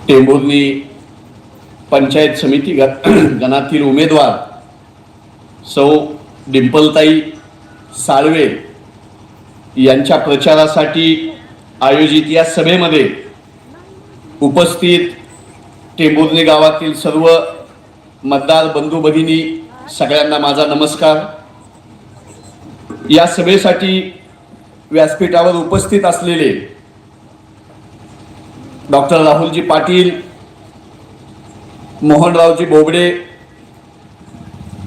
टेंभुर्णी पंचायत समिती गणातील उमेदवार सौ डिंपलताई साळवे यांच्या प्रचारासाठी आयोजित या सभेमध्ये उपस्थित टेंभुर्णी गावातील सर्व मतदार बंधू भगिनी सगळ्यांना माझा नमस्कार। या सभेसाठी व्यासपीठावर उपस्थित असलेले डॉक्टर राहुलजी पाटील, मोहनरावजी बोबडे,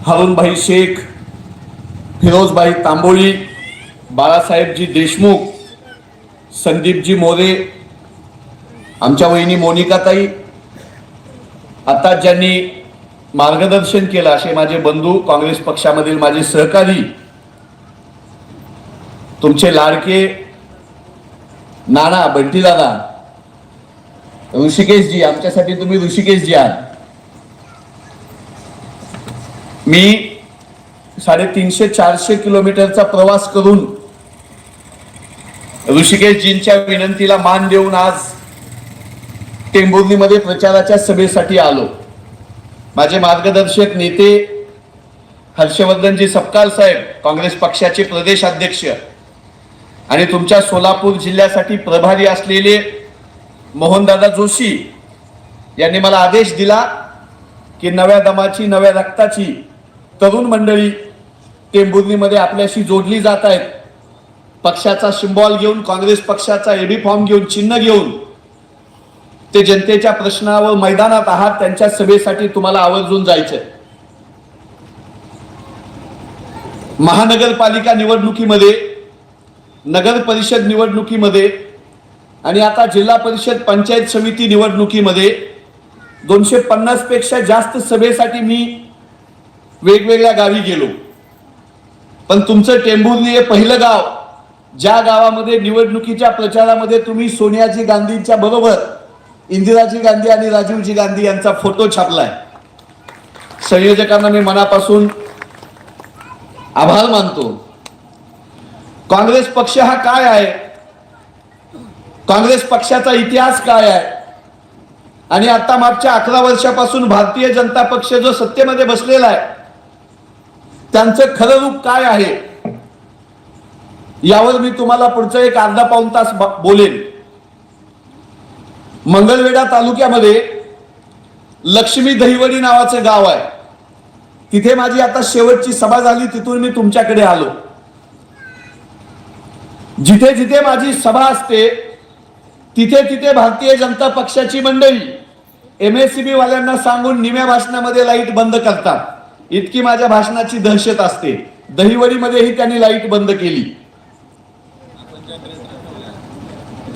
हरुणभाई शेख, फिरोजभाई तांबोळी, बाळासाहेबजी देशमुख, संदीपजी मोरे, आमच्या वहिनी मोनिकाताई, आता ज्यांनी मार्गदर्शन केलं असे माझे बंधू, काँग्रेस पक्षामधील माझे सहकारी, तुमचे लाडके नाना बंटी दादा, ऋषिकेशजी, आमच्यासाठी तुम्ही ऋषिकेशजी आहात। मी 350-400 किलोमीटरचा प्रवास करून ऋषिकेशजींच्या विनंतीला मान देऊन आज टेंभुर्णीमध्ये प्रचाराच्या सभेसाठी आलो। माझे मार्गदर्शक नेते हर्षवर्धनजी सपकाळ साहेब, काँग्रेस पक्षाचे प्रदेश अध्यक्ष, आणि तुमच्या सोलापूर जिल्ह्यासाठी प्रभारी असलेले मोहनदादा जोशी यांनी मला आदेश दिला की नव्या दमाची, नव्या रक्ताची तरुण मंडळी टेंभुर्णीमध्ये आपल्याशी जोडली जात आहेत। पक्षाचा सिंबॉल घेऊन, काँग्रेस पक्षाचा एबी फॉर्म घेऊन, चिन्ह घेऊन ते जनतेच्या प्रश्नावर मैदानात आहात। त्यांच्या सभेसाठी तुम्हाला आवर्जून जायचंय। महानगरपालिका निवडणुकीमध्ये, नगर परिषद निवडणुकीमध्ये आणि आता जिल्हा परिषद पंचायत समिती निवडणुकीमध्ये 250 पेक्षा जास्त सभेसाठी मी वेगवेगळ्या गावी गेलो। पण तुमचं टेंभुर्णी हे पहिलं गाव, ज्या गावामध्ये निवडणुकीच्या प्रचारामध्ये तुम्ही सोनियाजी गांधींच्या बरोबर इंदिराजी गांधी आणि राजीवजी गांधी यांचा फोटो छापलाय। संयोजकांना मी मनापासून आभार मानतो। काँग्रेस पक्ष हा काय आहे, काँग्रेस पक्षाचा इतिहास काय आहे, आणि आता मागच्या 11 वर्षापासून भारतीय जनता पक्ष जो सत्तेमध्ये बसलेला आहे त्यांचं खरं रूप काय आहे, यावर मी तुम्हाला पुढचं एक अर्धा पाऊण तास बोलेन। मंगळवेढा तालुक्यामध्ये लक्ष्मी दहिवडी नावाचं गाव आहे। तिथे माझी आता शेवटची सभा झाली, तिथून मी तुमच्याकडे आलो। जिथे जिथे माझी सभा असते तिथे तिथे भारतीय जनता पक्षाची मंडळी MSCB वाल्यांना सांगून निम्या भाषणामध्ये लाईट बंद करतात। इतकी माझ्या भाषणाची दहशत असते। दहिवडीमध्येही त्यांनी लाईट बंद केली।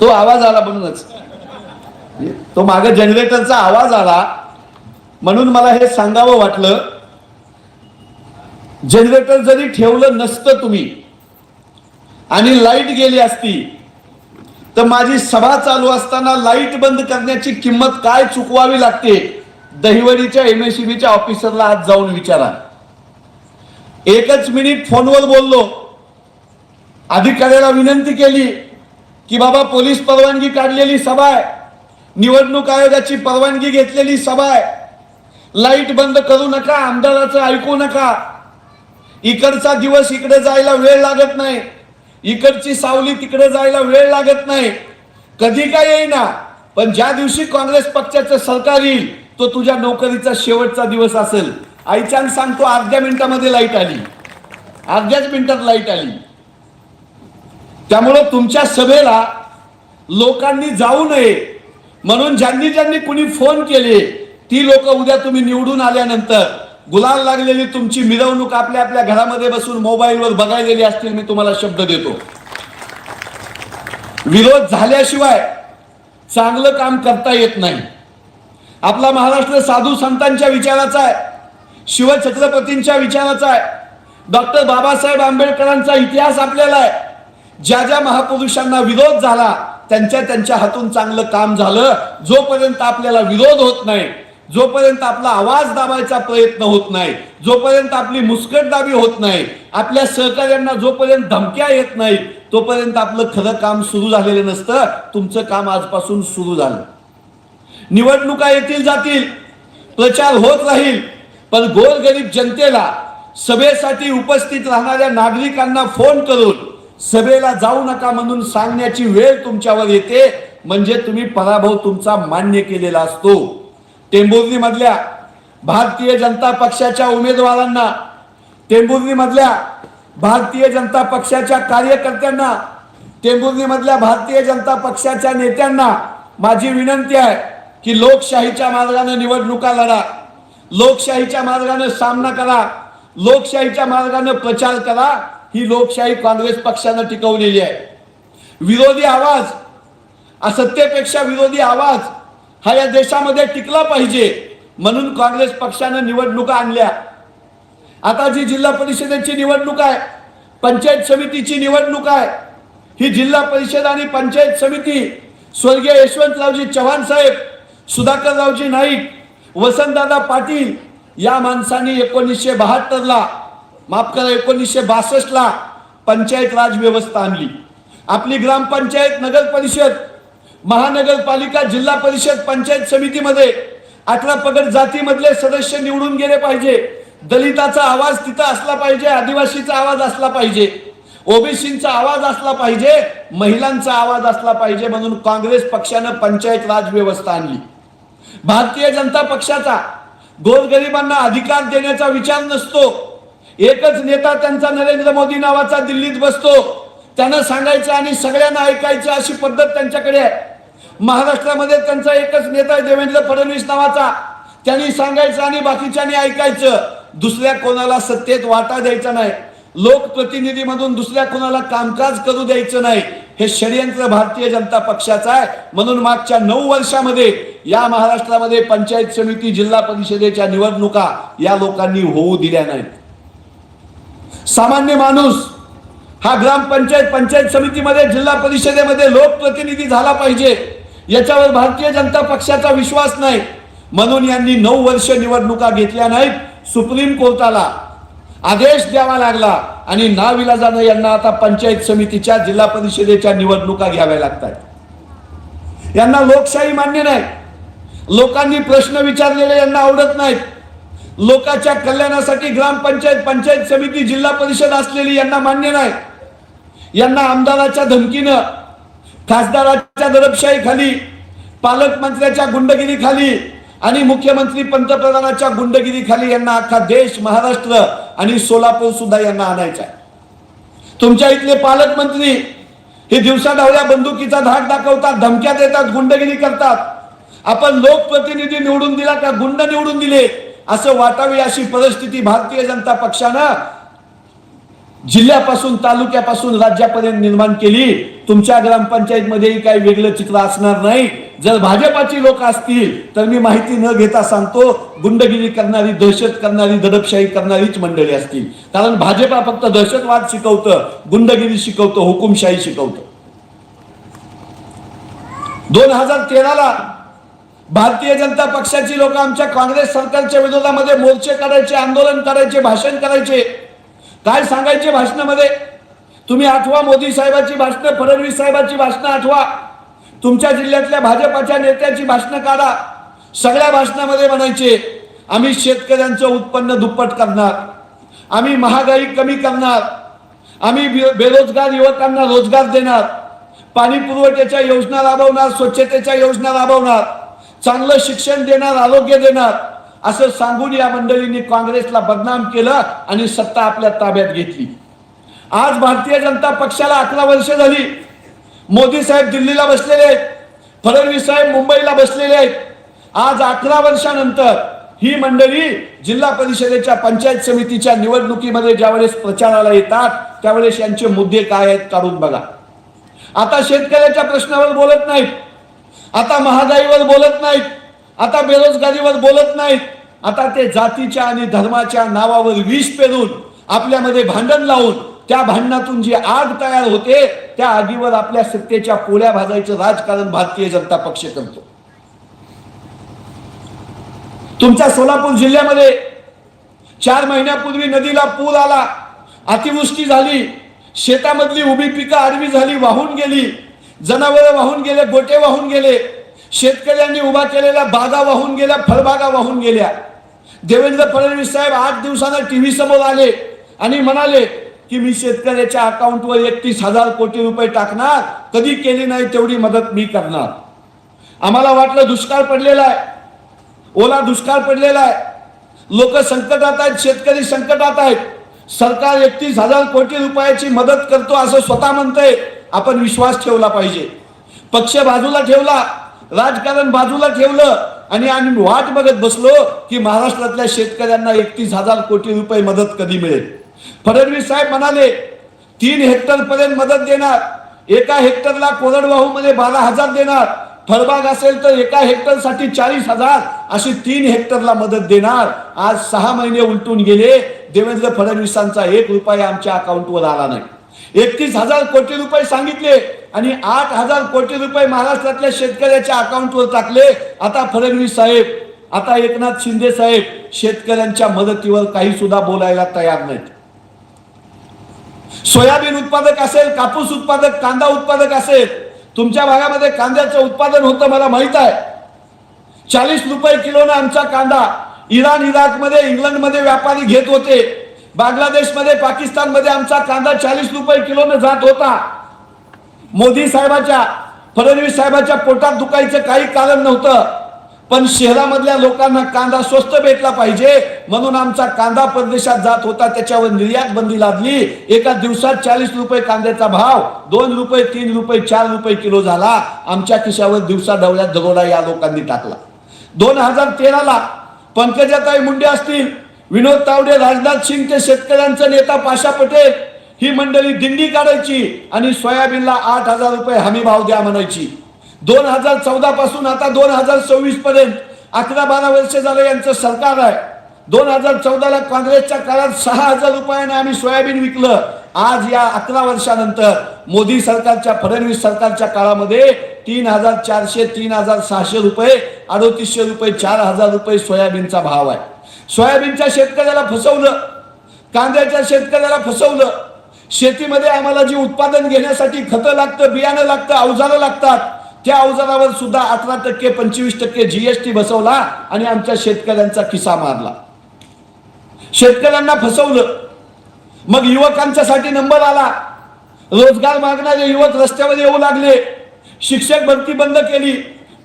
तो आवाज आला म्हणूनच, तो मागे जनरेटरचा आवाज आला म्हणून मला हे सांगावं वाटलं। जनरेटर जरी ठेवलं नसतं तुम्ही आणि लाईट गेली असती तर माझी सभा चालू असताना लाईट बंद करण्याची किंमत काय चुकवावी लागते, दहिवडीच्या MSCBच्या ऑफिसरला आज जाऊन विचारा। एकच मिनिट फोनवर बोललो, अधिकाऱ्याला विनंती केली की बाबा पोलीस परवानगी काढलेली सभा आहे, निवडणूक आयोगाची परवानगी घेतलेली सभा आहे, लाईट बंद करू नका, आमदाराचं ऐकू नका, इकडचा दिवस इकडे जायला वेळ लागत नाही, इकडची सावली तिकडे जायला वेळ लागत नाही, कधी काय येईना, पण ज्या दिवशी काँग्रेस पक्षाचं सरकार येईल तो तुझ्या नोकरीचा शेवटचा दिवस असेल। आईच्यान सांगतो, अर्ध्या मिनिटामध्ये लाईट आली, अर्ध्याच मिनिटात लाईट आली। त्यामुळे तुमच्या सभेला लोकांनी जाऊ नये म्हणून ज्यांनी ज्यांनी कुणी फोन केले ती लोक उद्या तुम्ही निवडून आल्यानंतर गुलाल लागलेली तुमची मिरवणूक आपल्या आपल्या घरामध्ये बसून मोबाईलवर बघायलेली असतील। मी तुम्हाला शब्द देतो, विरोध झाल्याशिवाय चांगलं काम करता येत नाही। आपला महाराष्ट्र साधू संतांच्या विचाराचा आहे, शिवछत्रपतींच्या विचाराचा आहे, डॉक्टर बाबासाहेब आंबेडकरांचा इतिहास आपल्याला आहे। ज्या ज्या महापुरुषांना विरोध झाला त्यांच्या त्यांच्या हातून चांगलं काम झालं। जोपर्यंत आपल्याला विरोध होत नाही, जोपर्यंत आपला आवाज दाबायचा प्रयत्न होत नाही, जोपर्यंत आपली मुस्कटदाबी होत नाही, आपल्या सहकार्यांना जोपर्यंत धमक्या येत नाही, तोपर्यंत आपलं खरं काम सुरू झालेलं नसतं। तुमचं काम आजपासून सुरू झालं। निवडणुका येतील जातील, प्रचार होत राहील, पण गोरगरीब जनतेला, सभेसाठी उपस्थित राहणाऱ्या नागरिकांना फोन करून सभेला जाऊ नका म्हणून सांगण्याची वेळ तुमच्यावर येते, म्हणजे तुम्ही पराभव तुमचा मान्य केलेला असतो. टेंभुर्णी मधल्या भारतीय जनता पक्षाच्या उमेदवारांना, टेंभुर्णी मधल्या भारतीय जनता पक्षाच्या कार्यकर्त्यांना, टेंभुर्णी मधल्या भारतीय जनता पक्षाच्या नेत्यांना माझी विनंती आहे की लोकशाहीच्या मार्गाने निवडणुका लढा, लोकशाहीच्या मार्गाने सामना करा, लोकशाहीच्या मार्गाने प्रचार करा. ही लोकशाही काँग्रेस पक्षाने टिकवलेली आहे. विरोधी आवाज, असत्तेपेक्षा विरोधी आवाज हा या देशामध्ये टिकला पाहिजे म्हणून काँग्रेस पक्षाने निवडणुका आणल्या. आता जी जिल्हा परिषदेची निवडणूक आहे, पंचायत समितीची निवडणूक आहे, ही जिल्हा परिषद आणि पंचायत समिती स्वर्गीय यशवंतरावजी चव्हाण साहेब, सुधाकररावजी नाईक, वसंतदादा पाटील या माणसांनी 1972ला, माफ करा 1962ला पंचायत राज व्यवस्था आणली. आपली ग्रामपंचायत, नगर परिषद, महानगरपालिका, जिल्हा परिषद, पंचायत समितीमध्ये 18 पगड जातीमधले सदस्य निवडून गेले पाहिजे. दलिताचा आवाज तिथं असला पाहिजे, आदिवासीचा आवाज असला पाहिजे, ओबीसीचा आवाज असला पाहिजे, महिलांचा आवाज असला पाहिजे म्हणून काँग्रेस पक्षाने पंचायत राज व्यवस्था आणली. भारतीय जनता पक्षाचा गोरगरिबांना अधिकार देण्याचा विचार नसतो. एकच नेता त्यांचा नरेंद्र मोदी नावाचा दिल्लीत बसतो, त्यानं सांगायचं आणि सगळ्यांना ऐकायचं अशी पद्धत त्यांच्याकडे आहे. महाराष्ट्रामध्ये त्यांचा एकच नेता देवेंद्र फडणवीस नावाचा, त्यांनी सांगायचं आणि बाकीच्यांनी ऐकायचं. दुसऱ्या कोणाला सत्तेत वाटा द्यायचा नाही, लोकप्रतिनिधी म्हणून दुसऱ्या कोणाला कामकाज करू द्यायचं नाही. हे षडयंत्र भारतीय जनता पक्षाचं आहे. म्हणून मागच्या 9 वर्षामध्ये या महाराष्ट्रामध्ये पंचायत समिती, जिल्हा परिषदेच्या निवडणुका या लोकांनी होऊ दिल्या नाहीत. सामान्य माणूस हा ग्रामपंचायत, पंचायत समितीमध्ये, जिल्हा परिषदेमध्ये लोकप्रतिनिधी झाला पाहिजे, याच्यावर भारतीय जनता पक्षाचा विश्वास नाही. म्हणून यांनी 9 वर्ष निवडणुका घेतल्या नाहीत. सुप्रीम कोर्टाला आदेश द्यावा लागला आणि नाविलाजाने यांना आता पंचायत समितीच्या, जिल्हा परिषदेच्या निवडणुका घ्याव्या लागतात. यांना लोकशाही मान्य नाही. लोकांनी प्रश्न विचारलेले यांना आवडत नाहीत. लोकांच्या कल्याणासाठी ग्रामपंचायत, पंचायत समिती, जिल्हा परिषद असलेली यांना मान्य नाही. यांना आमदाराच्या धमकीनं, खासदाराच्या दडपशाहीखाली, पालकमंत्र्याच्या गुंडगिरीखाली आणि मुख्यमंत्री पंतप्रधानाच्या गुंडगिरीखाली यांना अख्खा देश, महाराष्ट्र आणि सोलापूर सुद्धा यांना आणायचा आहे. तुमच्या इथले पालकमंत्री हे दिवसाढवळ्या बंदुकीचा धाक दाखवतात, धमक्या देतात, गुंडगिरी करतात. आपण लोकप्रतिनिधी निवडून दिला का गुंड निवडून दिले असं वाटावी अशी परिस्थिती भारतीय जनता पक्षानं जिल्ह्यापासून, तालुक्यापासून राज्यापर्यंत निर्माण केली. तुमच्या ग्रामपंचायतमध्येही काही वेगळं चित्र असणार नाही. जर भाजपाची लोक असतील तर मी माहिती न घेता सांगतो, गुंडगिरी करणारी, दहशत करणारी, दडपशाही करणारीच मंडळी असतील. कारण भाजपा फक्त दहशतवाद शिकवतं, गुंडगिरी शिकवतं, हुकुमशाही शिकवतं. 2013ला भारतीय जनता पक्षाची लोक आमच्या काँग्रेस सरकारच्या विरोधामध्ये मोर्चे काढायचे, आंदोलन करायचे, भाषण करायचे. काय सांगायचे भाषणामध्ये? तुम्ही आठवा मोदी साहेबांची भाषणं, फडणवीस साहेबांची भाषणं आठवा, तुमच्या जिल्ह्यातल्या भाजपाच्या नेत्याची भाषणं काढा. सगळ्या भाषणामध्ये म्हणायचे आम्ही शेतकऱ्यांचं उत्पन्न दुप्पट करणार, आम्ही महागाई कमी करणार, आम्ही बेरोजगार युवकांना रोजगार देणार, पाणी पुरवठ्याच्या योजना राबवणार, स्वच्छतेच्या योजना राबवणार, चांगलं शिक्षण देणार, आरोग्य देणार असं सांगून या मंडळींनी काँग्रेसला बदनाम केलं आणि सत्ता आपल्या ताब्यात घेतली. आज भारतीय जनता पक्षाला 11 वर्ष झाली. मोदी साहेब दिल्लीला बसलेले आहेत, फडणवीस साहेब मुंबईला बसलेले आहेत. आज 11 वर्षानंतर ही मंडळी जिल्हा परिषदेच्या, पंचायत समितीच्या निवडणुकीमध्ये ज्यावेळेस प्रचाराला येतात त्यावेळेस यांचे मुद्दे काय आहेत काढून बघा. आता शेतकऱ्याच्या प्रश्नावर बोलत नाहीत, आता महागाईवर बोलत नाहीत, आता बेरोजगारीवर बोलत नाहीत. आता ते जातीच्या आणि धर्माच्या नावावर विष पेरून आपल्यामध्ये भांडण लावून त्या भांडणातून जी आग तयार होते त्या आगीवर आपल्या सत्तेच्या पोळ्या भाजायचं राजकारण भारतीय जनता पक्ष करतो. तुमच्या सोलापूर जिल्ह्यामध्ये 4 महिन्यापूर्वी नदीला पूर आला, अतिवृष्टी झाली, शेतामधली उभी पिकं आडवी झाली, वाहून गेली, जनावरं वाहून गेले, गोटे वाहून गेले. शेतकऱ्यांनी उभा केलेल्या बागा वाहून गेल्या, फळबागा वाहून गेल्या. देवेंद्र फडणवीस साहेब 8 दिवसांना टीव्ही समोर आले आणि म्हणाले की मी शेतकऱ्याच्या अकाउंटवर 31,000 कोटी रुपये टाकणार, कधी केली नाही तेवढी मदत मी करणार. आम्हाला वाटलं दुष्काळ पडलेला आहे, ओला दुष्काळ पडलेला आहे, लोक संकटात आहेत, शेतकरी संकटात आहेत, सरकार 31,000 कोटी रुपयाची मदत करतो असं स्वतः म्हणतंय. आपण विश्वास ठेवला पाहिजे. पक्ष बाजूला ठेवला, राजकारण बाजूला ठेवलं आणि आम्ही वाट बघत बसलो की महाराष्ट्रातल्या शेतकऱ्यांना 31,000 कोटी रुपये मदत कधी मिळेल. फडणवीस साहेब म्हणाले 3 हेक्टर पर्यंत मदत देणार, एका हेक्टरला कोरडवाहू मध्ये 12,000 देणार, फळबाग असेल तर एका हेक्टरसाठी 40,000 अशी 3 हेक्टरला मदत देणार. आज 6 महिने उलटून गेले, देवेंद्र फडणवीसांचा 1 रुपया आमच्या अकाउंटवर आला नाही. 31,000 कोटी रुपये सांगितले आणि 8,000 कोटी रुपये महाराष्ट्रातल्या शेतकऱ्याच्या अकाउंटवर टाकले. आता फडणवीस साहेब, आता एकनाथ शिंदे साहेब शेतकऱ्यांच्या मदतीवर काही सुद्धा बोलायला तयार नाहीत. सोयाबीन उत्पादक असेल, कापूस उत्पादक, कांदा उत्पादक असेल, तुमच्या भागामध्ये कांद्याचं उत्पादन होतं मला माहित आहे. 40 रुपये किलोने आमचा कांदा इराण, इराकमध्ये, इंग्लंडमध्ये व्यापारी घेत होते. बांगलादेशमध्ये, पाकिस्तानमध्ये आमचा कांदा 40 रुपये किलोने जात होता. मोदी साहेबाच्या, फडणवीस साहेबाच्या पोटात दुखायचं काही कारण नव्हतं, पण शहरामधल्या लोकांना कांदा स्वस्त भेटला पाहिजे म्हणून आमचा कांदा परदेशात जात होता, त्याच्यावर निर्यात बंदी लादली. एका दिवसात 40 रुपये कांद्याचा भाव 2 रुपये, 3 रुपये, 4 रुपये किलो झाला. आमच्या खिशावर दिवसा डवळ्यात दरोडा या लोकांनी टाकला. 2013ला पंकजाताई मुंडे असतील, विनोद तावडे, राजनाथ सिंग, ते शेतकऱ्यांचा नेता पाशा पटेल, ही मंडळी दिंडी काढायची आणि सोयाबीनला 8,000 रुपये हमी भाव द्या म्हणायची. 2014 पासून आता 2024 पर्यंत 11-12 वर्ष झाले यांचं सरकार आहे. 2014ला काँग्रेसच्या काळात 6,000 रुपयाने आम्ही सोयाबीन विकलं. आज या 11 वर्षानंतर मोदी सरकारच्या, फडणवीस सरकारच्या काळामध्ये 3,400, 3,600 रुपये, 3,800 रुपये, 4,000 रुपये सोयाबीनचा भाव आहे. सोयाबीनच्या शेतकऱ्याला फसवलं, कांद्याच्या शेतकऱ्याला फसवलं. शेतीमध्ये आम्हाला जी उत्पादन घेण्यासाठी खतं लागतं, बियाणं लागतं, अवजारं लागतात, त्या अवजारावर सुद्धा 18%, 25% जीएसटी बसवला आणि आमच्या शेतकऱ्यांचा खिसा मारला. शेतकऱ्यांना फसवलं. मग युवकांच्यासाठी नंबर आला. रोजगार मागणारे युवक रस्त्यावर येऊ लागले. शिक्षक भरती बंद केली.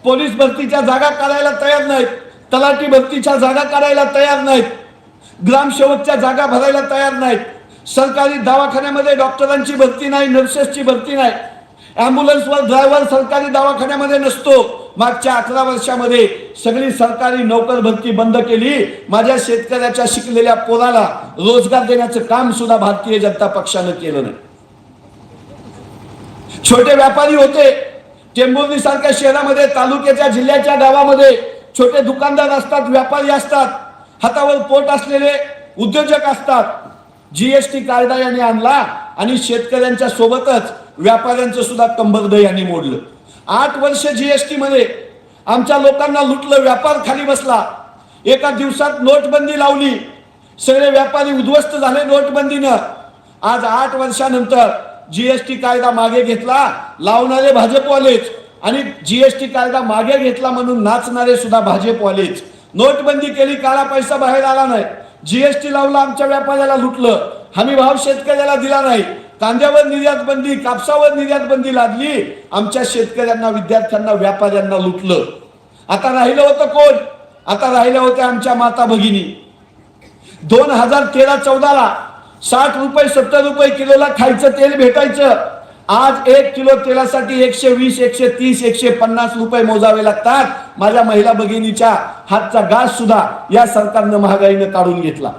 पोलीस भरतीच्या जागा काढायला तयार नाहीत. तलाठी भरतीच्या जागा काढायला तयार नाहीत. ग्रामसेवकच्या जागा भरायला तयार नाहीत. सरकारी दवाखान्यामध्ये डॉक्टरांची भरती नाही, नर्सेसची भरती नाही. ॲम्ब्युलन्सवर ड्रायव्हर सरकारी दवाखान्यामध्ये नसतो. मागच्या 11 वर्षामध्ये सगळी सरकारी नोकर भरती बंद केली. माझ्या शेतकऱ्याच्या शिकलेल्या पोराला रोजगार देण्याचं काम सुद्धा भारतीय जनता पक्षानं केलं नाही. छोटे व्यापारी होते. टेंभुर्णी सारख्या शहरामध्ये, तालुक्याच्या, जिल्ह्याच्या गावामध्ये छोटे दुकानदार असतात, व्यापारी असतात, हातावर पोट असलेले उद्योजक असतात. जीएसटी कायदा यांनी आणला आणि शेतकऱ्यांच्या सोबतच व्यापाऱ्यांचं सुद्धा कंबरद यांनी मोडलं. 8 वर्ष जीएसटी मध्ये आमच्या लोकांना लुटलं. व्यापार खाली बसला. एका दिवसात नोटबंदी लावली. सगळे व्यापारी उद्ध्वस्त झाले नोटबंदीनं. आज 8 वर्षानंतर जीएसटी कायदा मागे घेतला. लावणारे भाजपवालेच आणि जीएसटी कायदा मागे घेतला म्हणून नाचणारे सुद्धा भाजपवालेच. नोटबंदी केली, काळा पैसा बाहेर आला नाही. जीएसटी लावला, आमच्या व्यापाऱ्याला लुटलं. हमी भाव शेतकऱ्याला दिला नाही. कांद्यावर निर्यात बंदी, कापसावर निर्यात बंदी लादली. आमच्या शेतकऱ्यांना, विद्यार्थ्यांना, व्यापाऱ्यांना लुटलं. आता राहिलं होतं कोण? आता राहिल्या होत्या आमच्या माता भगिनी. 2013-14ला 60 रुपये, 70 रुपये किलोला खायचं तेल भेटायचं. आज 1 किलो तेलासाठी 120, 130, 150 रुपये मोजावे लागतात. माझ्या महिला भगिनीच्या हातचा घास सुद्धा या सरकारनं महागाईनं काढून घेतला.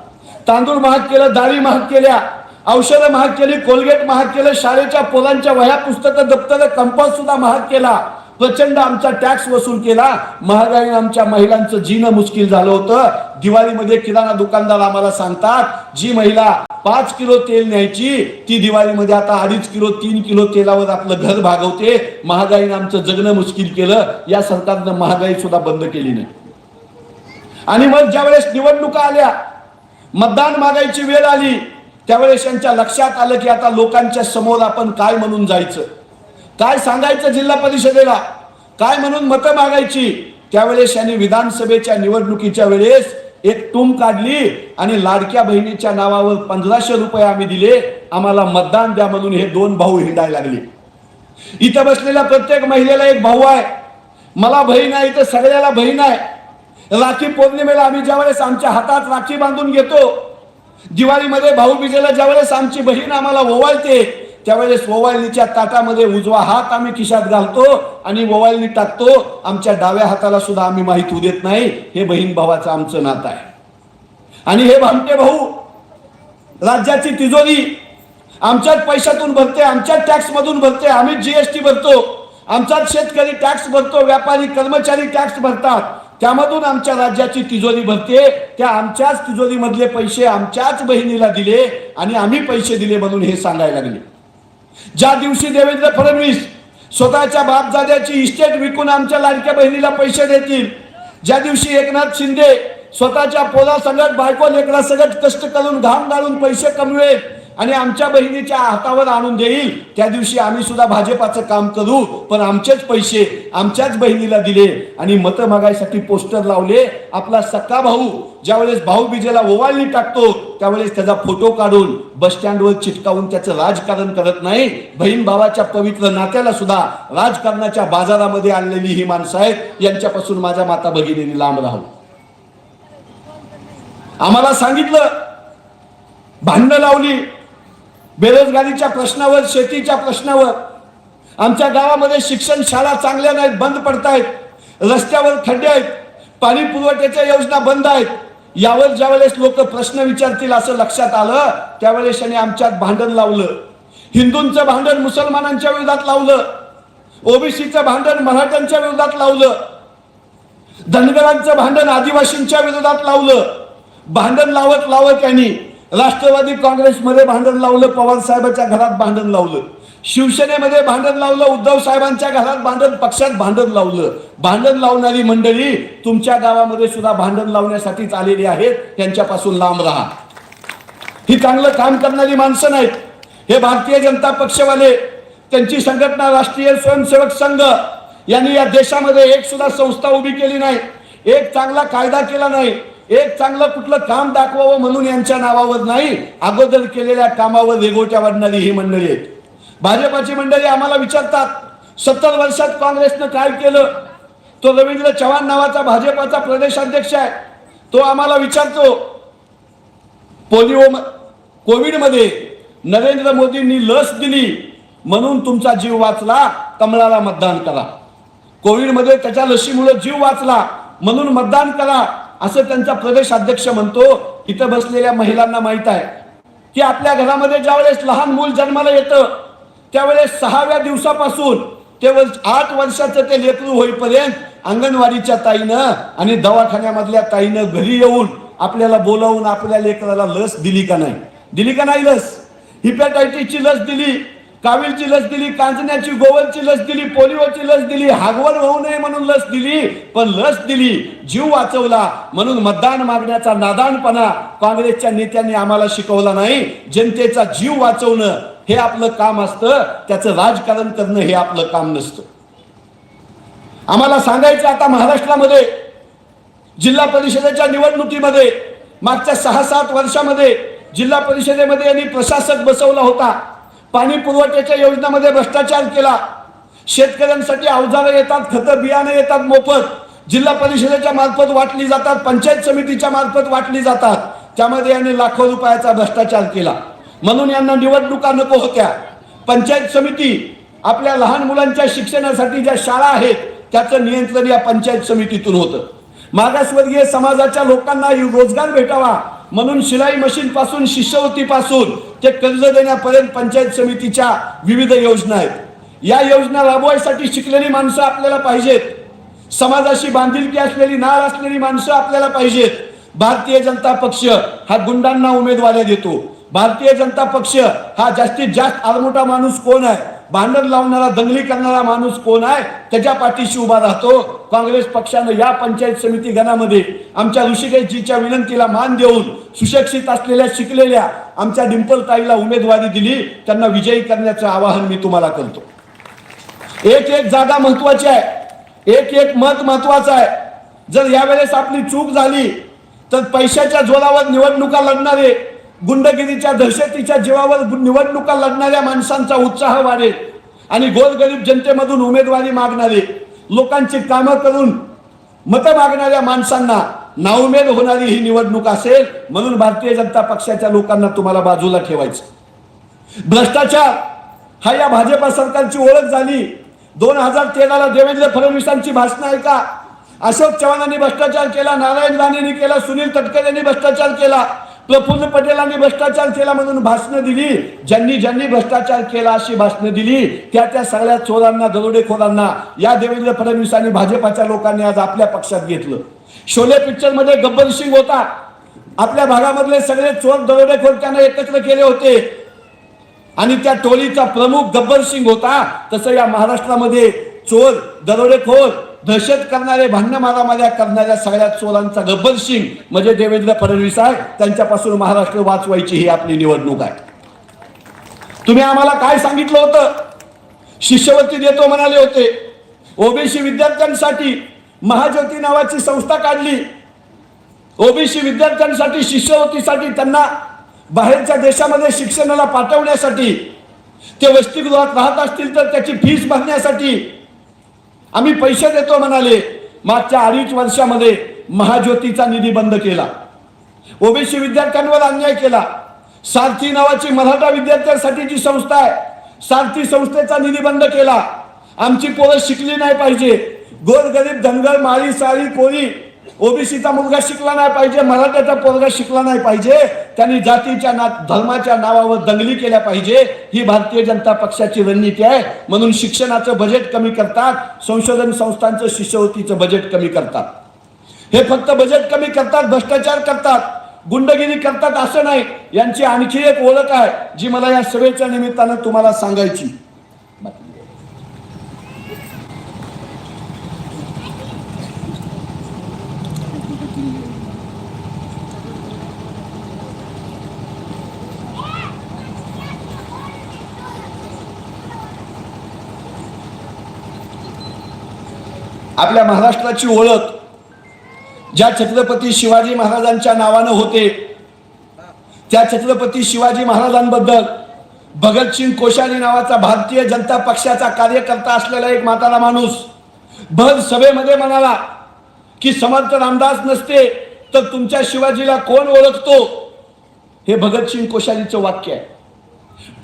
तांदूळ महाग केलं, डाळी महाग केल्या, औषधं महाग केली, कोलगेट महाग केलं, शाळेच्या पोरांच्या वह्या, पुस्तकं, दप्तर, कंपास सुद्धा महाग केला. प्रचंड आमचा टॅक्स वसूल केला. महागाईने आमच्या महिलांचं जीणं मुश्किल झालं होतं. दिवाळीमध्ये किराणा दुकानदार आम्हाला सांगतात, जी महिला 5 किलो तेल न्यायची ती दिवाळीमध्ये आता 2.5 किलो, 3 किलो तेलावर आपलं घर भागवते. महागाईने आमचं जगणं मुश्किल केलं. या सरकारनं महागाई सुद्धा बंद केली नाही. आणि मग ज्यावेळेस निवडणुका आल्या, मतदान मागायची वेळ आली, त्यावेळेस यांच्या लक्षात आलं की आता लोकांच्या समोर आपण काय म्हणून जायचं, काय सांगायचं जिल्हा परिषदेला, काय म्हणून मतं मागायची, त्यावेळेस यांनी विधानसभेच्या निवडणुकीच्या वेळेस एक टूम काढली आणि लाडक्या बहिणीच्या नावावर 1500 रुपये आम्ही दिले, आम्हाला मतदान द्या म्हणून हे दोन भाऊ हिंडायला लागले. इथं बसलेल्या प्रत्येक महिलेला एक भाऊ आहे, मला बहीण आहे, इथं सगळ्याला बहीण आहे. राखी पौर्णिमेला आम्ही ज्यावेळेस आमच्या हातात राखी बांधून घेतो, दिवाळीमध्ये भाऊबीजेला ज्यावेळेस आमची बहीण आम्हाला ओवाळते, त्यावेळेस ओवाळणीच्या ताटामध्ये उजवा हात आम्ही खिशात घालतो आणि ओवाळणी टाकतो. आमच्या डाव्या हाताला सुद्धा आम्ही माहीत होऊ देत नाही. हे बहीण भावाचं आमचं नातं आहे. आणि हे भामटे भाऊ राज्याची तिजोरी आमच्याच पैशातून भरते, आमच्याच टॅक्स मधून भरते, आम्हीच जीएसटी भरतो, आमचाच शेतकरी टॅक्स भरतो, व्यापारी कर्मचारी टॅक्स भरतात, त्यामधून आमच्या राज्याची तिजोरी भरते. त्या आमच्याच तिजोरी मधले पैसे आमच्याच बहिणीला दिले आणि आम्ही पैसे दिले म्हणून हे सांगायला लागले. ज्या दिवशी देवेंद्र फडणवीस स्वतःच्या बापजाद्याची इस्टेट विकून आमच्या लाडक्या बहिणीला पैसे देतील, ज्या दिवशी एकनाथ शिंदे स्वतःच्या पोरासकट बायको लेकरासकट कष्ट करून घाम गाळून पैसे कमवेल आणि आमच्या बहिणीच्या हातावर आणून देईल, त्या दिवशी आम्ही सुद्धा भाजपाचं काम करू, पण आमचेच पैसे आमच्याच बहिणीला दिले आणि मतं मागायसाठी पोस्टर लावले. आपला सक्का भाऊ ज्यावेळेस भाऊबीजेला ओवाळणी टाकतो, त्यावेळेस त्याचा फोटो काढून बस स्टँडवर चिटकावून त्याचं राजकारण करत नाही. बहीण भावाच्या पवित्र नात्याला सुद्धा राजकारणाच्या बाजारामध्ये आणलेली ही माणसं आहेत. यांच्यापासून माझ्या माता भगिनींनी लांब राहावं. आम्हाला सांगितलं, भांडणं लावली बेरोजगारीच्या प्रश्नावर, शेतीच्या प्रश्नावर. आमच्या गावामध्ये शिक्षण शाळा चांगल्या नाहीत, बंद पडतायत, रस्त्यावर खड्डे आहेत, पाणी पुरवठ्याच्या योजना बंद आहेत. यावर ज्यावेळेस लोक प्रश्न विचारतील असं लक्षात आलं, त्यावेळेस त्यांनी आमच्यात भांडण लावलं. हिंदूंचं भांडण मुसलमानांच्या विरोधात लावलं, ओबीसीचं भांडण मराठ्यांच्या विरोधात लावलं, धनगरांचं भांडण आदिवासींच्या विरोधात लावलं. भांडण लावत लावत त्यांनी राष्ट्रवादी काँग्रेसमध्ये भांडण लावलं, पवार साहेबांच्या घरात भांडण लावलं, शिवसेनेमध्ये भांडण लावलं, उद्धव साहेबांच्या घरात भांडण, पक्षात भांडण लावलं. भांडण लावणारी मंडळी तुमच्या गावामध्ये सुद्धा भांडण लावण्यासाठीच आलेली आहेत. त्यांच्यापासून लांब राहा. ही चांगलं काम करणारी माणसं नाहीत. हे भारतीय जनता पक्षवाले, त्यांची संघटना राष्ट्रीय स्वयंसेवक संघ यांनी या देशामध्ये एक सुद्धा संस्था उभी केली नाही, एक चांगला कायदा केला नाही, एक चांगलं कुठलं काम दाखवावं म्हणून यांच्या नावावर नाही, अगोदर केलेल्या कामावर रेगोट्या वाढणारी ही मंडळी आहेत. भाजपाची मंडळी आम्हाला विचारतात, 70 वर्षात काँग्रेसनं काय केलं? तो रवींद्र चव्हाण नावाचा भाजपाचा प्रदेशाध्यक्ष आहे, तो आम्हाला विचारतो, कोविडमध्ये नरेंद्र मोदींनी लस दिली म्हणून तुमचा जीव वाचला, कमळाला मतदान करा. कोविडमध्ये त्याच्या लसीमुळे जीव वाचला म्हणून मतदान करा, असं त्यांचा प्रदेश अध्यक्ष म्हणतो. इथं बसलेल्या महिलांना माहित आहे की आपल्या घरामध्ये ज्यावेळेस लहान मूल जन्माला येतं, त्यावेळेस 6व्या दिवसापासून ते 8 वर्षाचं ते लेकरू होईपर्यंत अंगणवाडीच्या ताईनं आणि दवाखान्यामधल्या ताईनं घरी येऊन आपल्याला बोलावून आपल्या लेकराला लस दिली का नाही? दिली का नाही लस? हिपॅटायटिसची लस दिली, कावीळची लस दिली, कांजण्याची गोवरची लस दिली, पोलिओची लस दिली, हागवण होऊ नये म्हणून लस दिली, पण लस दिली, जीव वाचवला म्हणून मतदान मागण्याचा नादानपणा काँग्रेसच्या नेत्यांनी आम्हाला शिकवला नाही. जनतेचा जीव वाचवणं हे आपलं काम असतं, त्याचं राजकारण करणं हे आपलं काम नसतं. आम्हाला सांगायचं, आता महाराष्ट्रामध्ये जिल्हा परिषदेच्या निवडणुकीमध्ये मागच्या 6-7 वर्षामध्ये जिल्हा परिषदेमध्ये यांनी प्रशासक बसवला होता, पाणी पुरवठ्याच्या योजनांमध्ये भ्रष्टाचार केला, शेतकऱ्यांसाठी अवजारं येतात, खतं बियाणे येतात मोफत, जिल्हा परिषदेच्या मार्फत वाटली जातात, पंचायत समितीच्या मार्फत वाटली जातात, त्यामध्ये यांनी लाखो रुपयाचा भ्रष्टाचार केला. म्हणून यांना निवडणुका नको होत्या. पंचायत समिती आपल्या लहान मुलांच्या शिक्षणासाठी ज्या शाळा आहेत त्याचं नियंत्रण या पंचायत समितीतून होतं. मागासवर्गीय समाजाच्या लोकांना रोजगार भेटावा म्हणून शिलाई मशीन पासून, शिष्यवृत्तीपासून ते कर्ज देण्यापर्यंत पंचायत समितीच्या विविध योजना आहेत. या योजना राबवायसाठी शिकलेली माणसं आपल्याला पाहिजेत, समाजाशी बांधिलकी असलेली, नाळ असलेली माणसं आपल्याला पाहिजेत. भारतीय जनता पक्ष हा गुंडांना उमेदवारी देतो. भारतीय जनता पक्ष हा जास्तीत जास्त आरमोठा माणूस कोण आहे, भांडण लावणारा, दंगली करणारा माणूस कोण आहे, त्याच्या पाठीशी उभा राहतो. काँग्रेस पक्षानं या पंचायत समिती गणामध्ये आमच्या ऋषिकेशजीच्या विनंतीला मान देऊन सुशिक्षित असलेल्या, शिकलेल्या आमच्या डिंपल ताईला उमेदवारी दिली. त्यांना विजयी करण्याचं आवाहन मी तुम्हाला करतो. एक जागा महत्वाची आहे. एक एक मत महत्वाचं आहे. जर यावेळेस आपली चूक झाली तर पैशाच्या जोरावर निवडणुका लढणारे, गुंडगिरीच्या दहशतीच्या जीवावर निवडणुका लढणाऱ्या माणसांचा उत्साह वाढेल आणि गोरगरीब जनतेमधून उमेदवारी मागणारे, लोकांची कामं करून मतं मागणाऱ्या माणसांना नाउमेद होणारी ही निवडणूक असेल. म्हणून भारतीय जनता पक्षाच्या लोकांना तुम्हाला बाजूला ठेवायचं. भ्रष्टाचार हा या भाजपा सरकारची ओळख झाली. 2013ला देवेंद्र फडणवीसांची भाषणं ऐका. अशोक चव्हाणांनी भ्रष्टाचार केला, नारायण राणेंनी केला, सुनील तटकरेंनी भ्रष्टाचार केला, प्रफुल्ल पटेलांनी भ्रष्टाचार केला म्हणून भाषणं दिली. ज्यांनी ज्यांनी भ्रष्टाचार केला अशी भाषणं दिली त्या सगळ्या चोरांना, दरोडेखोरांना या देवेंद्र फडणवीस आणि भाजपाच्या लोकांनी आज आपल्या पक्षात घेतलं. शोले पिक्चर मध्ये गब्बर सिंग होता. आपल्या भागामधले सगळे चोर दरोडेखोर त्याने एकत्र केले होते आणि त्या टोळीचा प्रमुख गब्बर सिंग होता. तसं या महाराष्ट्रामध्ये चोर, दरोडेखोर, दहशत करणारे, भांडण मारामाऱ्या करणाऱ्या सगळ्या चोरांचा गब्बर सिंग म्हणजे देवेंद्र फडणवीस आहे. त्यांच्यापासून महाराष्ट्र वाचवायची ही आपली निवडणूक आहे. तुम्ही आम्हाला काय सांगितलं होतं? शिष्यवृत्ती देतो म्हणाले होते. ओबीसी विद्यार्थ्यांसाठी महाज्योती नावाची संस्था काढली. ओबीसी विद्यार्थ्यांसाठी शिष्यवृत्तीसाठी, त्यांना बाहेरच्या देशामध्ये शिक्षणाला पाठवण्यासाठी, ते वसतिगृहात राहत असतील तर त्याची फीस भरण्यासाठी आम्ही पैसे देतो म्हणाले. मागच्या 2.5 वर्षामध्ये महाज्योतीचा निधी बंद केला. ओबीसी विद्यार्थ्यांवर अन्याय केला. सारथी नावाची मराठा विद्यार्थ्यांसाठीची संस्था आहे, सारथी संस्थेचा निधी बंद केला. आमची पोरं शिकली नाही पाहिजे, गोरगरीब, धनगर, माळी, साळी, कोळी, ओबीसीचा मुलगा शिकला नाही पाहिजे, मराठ्याचा पोरगा शिकला नाही पाहिजे, त्यांनी जातीच्या धर्माच्या नावावर दंगली केल्या पाहिजे. ही भारतीय जनता पक्षाची रणनीती आहे. म्हणून शिक्षणाचं बजेट कमी करतात, संशोधन संस्थांचं शिष्यवृत्तीचं बजेट कमी करतात. हे फक्त बजेट कमी करतात, भ्रष्टाचार करतात, गुंडगिरी करतात असं नाही. यांची आणखी एक ओळख आहे जी मला या सभेच्या निमित्तानं तुम्हाला सांगायची. आपल्या महाराष्ट्राची ओळख ज्या छत्रपती शिवाजी महाराजांच्या नावानं होते, त्या छत्रपती शिवाजी महाराजांबद्दल भगतसिंग कोश्यारी नावाचा भारतीय जनता पक्षाचा कार्यकर्ता असलेला एक म्हातारा माणूस भर सभेमध्ये म्हणाला की समर्थ रामदास नसते तर तुमच्या शिवाजीला कोण ओळखतो. हे भगतसिंग कोश्यारीचं वाक्य आहे.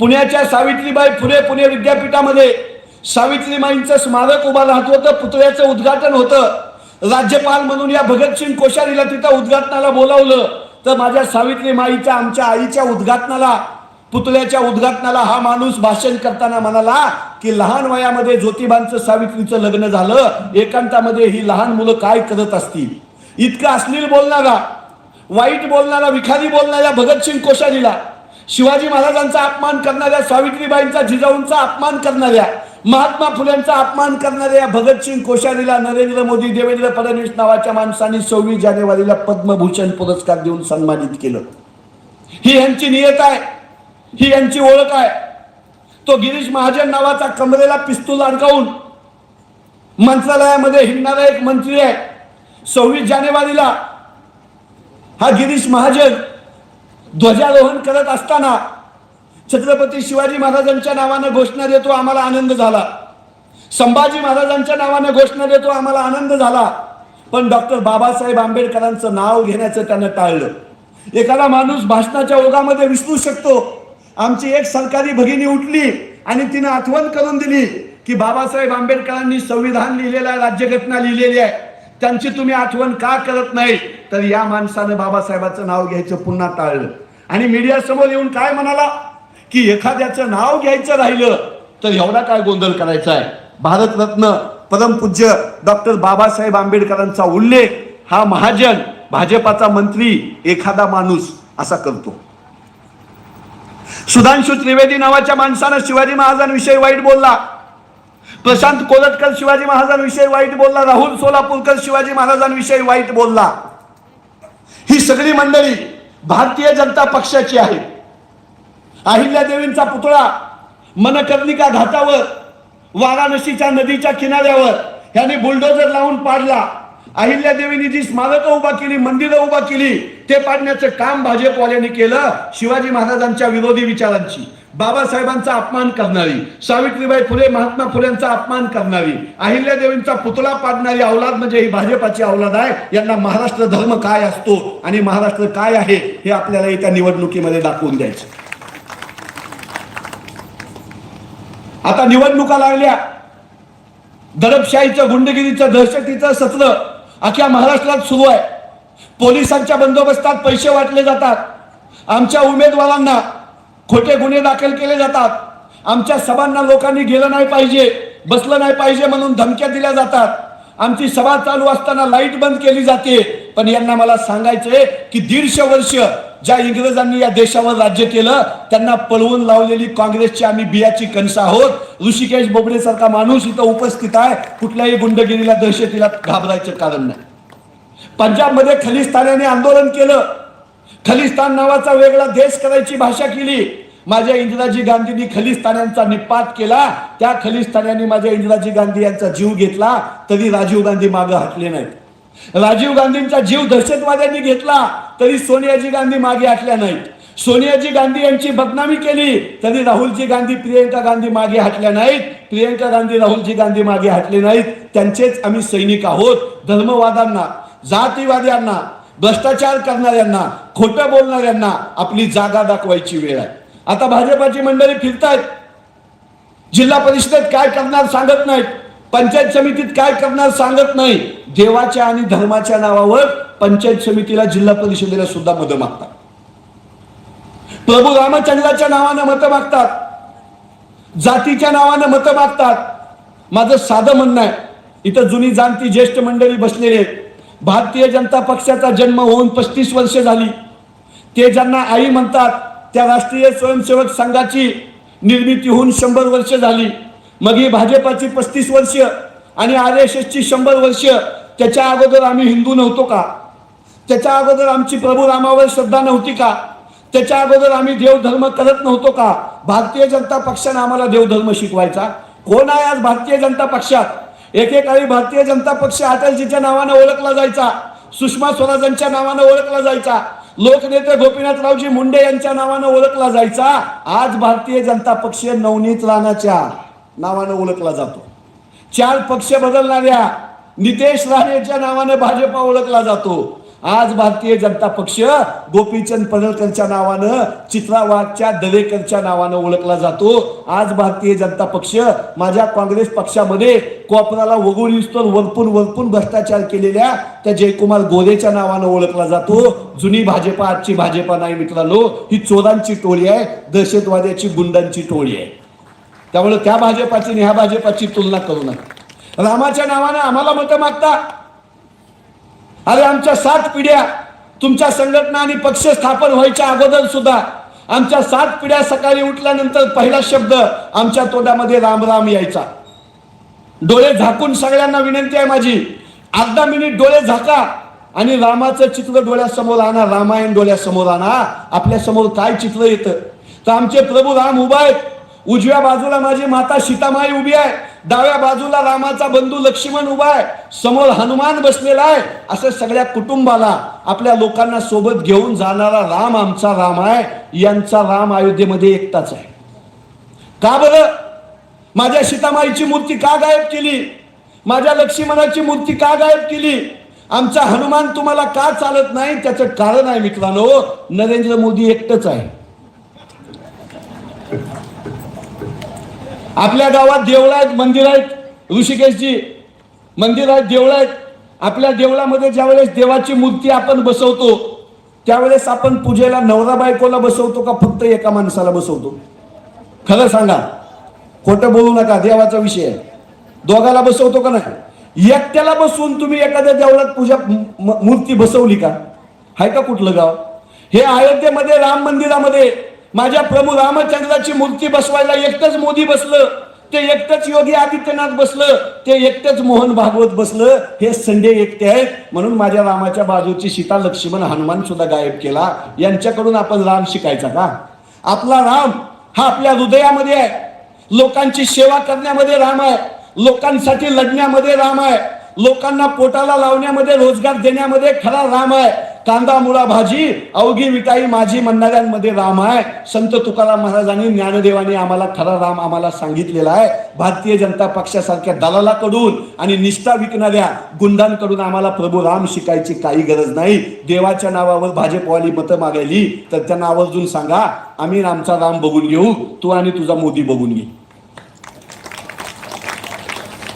पुण्याच्या सावित्रीबाई फुले पुणे विद्यापीठामध्ये सावित्रीबाईंचं स्मारक उभा राहत होतं, पुतळ्याचं उद्घाटन होतं. राज्यपाल म्हणून या भगतसिंग कोश्यारीला तिथं उद्घाटनाला बोलावलं तर माझ्या सावित्रीबाईच्या, आमच्या आईच्या उद्घाटनाला, पुतळ्याच्या उद्घाटनाला हा माणूस भाषण करताना म्हणाला की लहान वयामध्ये ज्योतिबांचं सावित्रीचं लग्न झालं, एकांतामध्ये ही लहान मुलं काय करत असतील. इतकं अश्लील बोलणारा, वाईट बोलणारा, विखारी बोलणाऱ्या भगतसिंग कोश्यारीला, शिवाजी महाराजांचा अपमान करणाऱ्या, सावित्रीबाईंचा, जिजाऊंचा अपमान करणाऱ्या, महात्मा फुलेंचा अपमान करणाऱ्या या भगतसिंग कोश्यारीला नरेंद्र मोदी, देवेंद्र फडणवीस नावाच्या माणसांनी 26 जानेवारीला पद्मभूषण पुरस्कार देऊन सन्मानित केलं. ही यांची नियत आहे, ही यांची ओळख आहे. तो गिरीश महाजन नावाचा कमरेला पिस्तूल अडकावून मंत्रालयामध्ये हिंडणारा एक मंत्री आहे. 26 जानेवारीला हा गिरीश महाजन ध्वजारोहण करत असताना छत्रपती शिवाजी महाराजांच्या नावाने घोषणा देतो, आम्हाला आनंद झाला. संभाजी महाराजांच्या नावाने घोषणा देतो, आम्हाला आनंद झाला. पण डॉक्टर बाबासाहेब आंबेडकरांचं नाव घेण्याचं त्यानं टाळलं. एखादा माणूस भाषणाच्या ओघामध्ये विसरू शकतो. आमची एक सरकारी भगिनी उठली आणि तिने आठवण करून दिली की बाबासाहेब आंबेडकरांनी संविधान लिहिलेलं आहे, राज्यघटना लिहिलेली आहे, त्यांची तुम्ही आठवण का करत नाही. तर या माणसानं बाबासाहेबांचं नाव घ्यायचं पुन्हा टाळलं आणि मीडिया समोर येऊन काय म्हणाला की एखाद्याचं नाव घ्यायचं राहिलं तर एवढा काय गोंधळ करायचा आहे. भारतरत्न परमपूज्य डॉक्टर बाबासाहेब आंबेडकरांचा उल्लेख हा महाजन, भाजपाचा मंत्री, एखादा माणूस असा करतो. सुधांशु त्रिवेदी नावाच्या माणसानं शिवाजी महाराजांविषयी वाईट बोलला. प्रशांत कोलटकर शिवाजी महाराजांविषयी वाईट बोलला. राहुल सोलापूरकर शिवाजी महाराजांविषयी वाईट बोलला. ही सगळी मंडळी भारतीय जनता पक्षाची आहे. अहिल्यादेवींचा पुतळा मनकर्णिका घाटावर, वाराणसीच्या नदीच्या किनाऱ्यावर ह्याने बुलडोजर लावून पाडला. अहिल्यादेवींनी जी स्मारकं उभा केली, मंदिरं उभा केली, ते पाडण्याचं काम भाजपवाल्यांनी केलं. शिवाजी महाराजांच्या विरोधी विचारांची, बाबासाहेबांचा अपमान करणारी, सावित्रीबाई फुले, महात्मा फुलेंचा अपमान करणारी, अहिल्यादेवींचा पुतळा पाडणारी औलाद म्हणजे ही भाजपाची औलाद आहे. यांना महाराष्ट्र धर्म काय असतो आणि महाराष्ट्र काय आहे हे आपल्याला येत्या निवडणुकीमध्ये दाखवून द्यायचं. आता निवडणुका लागल्या, दडपशाहीचं, गुंडगिरीचं, दहशतीचं सत्र अख्ख्या महाराष्ट्रात सुरू आहे. पोलिसांच्या बंदोबस्तात पैसे वाटले जातात. आमच्या उमेदवारांना खोटे गुन्हे दाखल केले जातात. आमच्या सभांना लोकांनी गेलं नाही पाहिजे, बसलं नाही पाहिजे म्हणून धमक्या दिल्या जातात. आमची सभा चालू असताना लाईट बंद केली जाते. पण यांना मला सांगायचंय की 150 वर्ष ज्या इंग्रजांनी या देशावर राज्य केलं त्यांना पळवून लावलेली काँग्रेसची आम्ही बियाची कणसं आहोत. ऋषिकेश बोबडे सारखा माणूस इथं उपस्थित आहे. कुठल्याही गुंडगिरीला, दहशतीला घाबरायचं कारण नाही. पंजाबमध्ये खलिस्तान्याने आंदोलन केलं. खलिस्तान नावाचा वेगळा देश करायची भाषा केली. माझ्या इंदिराजी गांधींनी खलिस्तान्यांचा निपात केला. त्या खलिस्तान्यांनी माझ्या इंदिराजी गांधी यांचा जीव घेतला, तरी राजीव गांधी मागे हटले नाहीत. राजीव गांधींचा जीव दहशतवाद्यांनी घेतला, तरी सोनियाजी गांधी मागे हटल्या नाहीत. सोनियाजी गांधी यांची बदनामी केली, तरी राहुलजी गांधी, प्रियंका गांधी मागे हटल्या नाहीत. प्रियंका गांधी, राहुलजी गांधी मागे हटले नाहीत. त्यांचेच आम्ही सैनिक आहोत. धर्मवाद्यांना, जातीवाद्यांना, भ्रष्टाचार करणाऱ्यांना, खोटं बोलणाऱ्यांना आपली जागा दाखवायची वेळ आहे. आता भाजपाची मंडळी फिरतायत. जिल्हा परिषदेत काय करणार सांगत नाहीत, पंचायत समितीत काय करणार सांगत नाही. देवाच्या आणि धर्माच्या नावावर पंचायत समितीला, जिल्हा परिषदेला सुद्धा मतं मागतात. प्रभू रामचंद्राच्या नावानं मतं मागतात, जातीच्या नावानं मतं मागतात. माझं साधं म्हणणं आहे, इथं जुनी जाणती ज्येष्ठ मंडळी बसलेली आहेत. भारतीय जनता पक्षाचा जन्म होऊन 35 वर्ष झाली. ते ज्यांना आई म्हणतात त्या राष्ट्रीय स्वयंसेवक संघाची निर्मिती होऊन 100 वर्ष झाली. मग ही भाजपाची 35 वर्ष आणि RSSची 100 वर्ष. त्याच्या अगोदर आम्ही हिंदू नव्हतो का? त्याच्या अगोदर आमची प्रभू रामावर श्रद्धा नव्हती का? त्याच्या अगोदर आम्ही देवधर्म करत नव्हतो का? भारतीय जनता पक्षाने आम्हाला देवधर्म शिकवायचा. कोण आहे आज भारतीय जनता पक्षात? एकेकाळी भारतीय जनता पक्ष अटलजीच्या नावानं ओळखला जायचा, सुषमा स्वराजांच्या नावानं ओळखला जायचा, लोकनेते गोपीनाथरावजी मुंडे यांच्या नावानं ओळखला जायचा. आज भारतीय जनता पक्ष नवनीत राणाच्या नावानं ओळखला जातो. 4 पक्ष बदलणाऱ्या नितेश राणेच्या नावानं भाजपा ओळखला जातो. आज भारतीय जनता पक्ष गोपीचंद पडळकरच्या नावानं, चित्रा वाघच्या, दरेकरच्या नावानं ओळखला जातो. आज भारतीय जनता पक्ष माझ्या काँग्रेस पक्षामध्ये कोपराला वगळीस्तोवर वरपून भ्रष्टाचार केलेल्या त्या जयकुमार गोरेच्या नावानं ओळखला जातो. जुनी भाजपा आजची भाजपा नाही मित्रांनो, ही चोरांची टोळी आहे, दहशतवाद्याची, गुंडांची टोळी आहे. त्यामुळे त्या भाजपाची आणि ह्या भाजपाची तुलना करू नका. रामाच्या नावानं आम्हाला मतं मागता. अरे आमच्या 7 पिढ्या तुमच्या संघटना आणि पक्ष स्थापन व्हायच्या अगोदर सुद्धा आमच्या 7 पिढ्या सकाळी उठल्यानंतर पहिला शब्द आमच्या तोंडामध्ये राम राम यायचा. डोळे झाकून सगळ्यांना विनंती आहे माझी, अर्धा मिनिट डोळे झाका आणि रामाचं चित्र डोळ्यासमोर आणा, रामायण डोळ्यासमोर आणा. आपल्या समोर काय चित्र येतं? तर आमचे प्रभू राम उभा आहेत. उजव्या बाजूला माझी माता सीतामाई उभी आहे, डाव्या बाजूला रामाचा बंधू लक्ष्मण उभा आहे, समोर हनुमान बसलेला आहे. असं सगळ्या कुटुंबाला, आपल्या लोकांना सोबत घेऊन जाणारा राम आमचा राम आहे. यांचा राम अयोध्येमध्ये एकटाच आहे. का बरं? माझ्या सीतामाईची मूर्ती का गायब केली? माझ्या लक्ष्मणाची मूर्ती का गायब केली? आमचा हनुमान तुम्हाला का चालत नाही? त्याचं कारण आहे मित्रांनो, नरेंद्र मोदी एकटच आहे. आपल्या गावात देवळं आहेत, मंदिर आहेत, ऋषिकेशजी मंदिर आहेत, देवळं आहेत. आपल्या देवळामध्ये ज्यावेळेस देवाची मूर्ती आपण बसवतो त्यावेळेस आपण पूजेला नवरा बायकोला बसवतो का फक्त एका माणसाला बसवतो? खरं सांगा, खोटं बोलू नका. देवाचा विषय आहे. दोघाला बसवतो का नाही? एकट्याला बसवून तुम्ही एखाद्या देवळात पूजा मूर्ती बसवली का? आहे का कुठलं गाव? हे अयोध्येमध्ये राम मंदिरामध्ये माझ्या प्रभू रामचंद्राची मूर्ती बसवायला एकटंच मोदी बसलं, ते एकटंच योगी आदित्यनाथ बसलं, ते एकटंच मोहन भागवत बसलं. हे संडे एकटे आहेत म्हणून माझ्या रामाच्या बाजूची सीता, लक्ष्मण, हनुमान सुद्धा गायब केला. यांच्याकडून आपण राम शिकायचा का? आपला राम हा आपल्या हृदयामध्ये आहे. लोकांची सेवा करण्यामध्ये राम आहे. लोकांसाठी लढण्यामध्ये राम आहे, लोकांना पोटाला लावण्यामध्ये, रोजगार देण्यामध्ये खरा राम आहे. कांदा मुळा भाजी अवघी विटाई माझी म्हणणाऱ्यांमध्ये राम आहे. संत तुकाराम महाराजांनी, ज्ञानदेवानी आम्हाला खरा राम आम्हाला सांगितलेला आहे. भारतीय जनता पक्षासारख्या दलालाकडून आणि निष्ठा विकणाऱ्या गुंडांकडून आम्हाला प्रभू राम शिकायची काही गरज नाही. देवाच्या नावावर भाजपवाली मतं मागायली तर त्यांना आवर्जून सांगा, आम्ही आमचा राम बघून घेऊ, तू आणि तुझा मोदी बघून घे.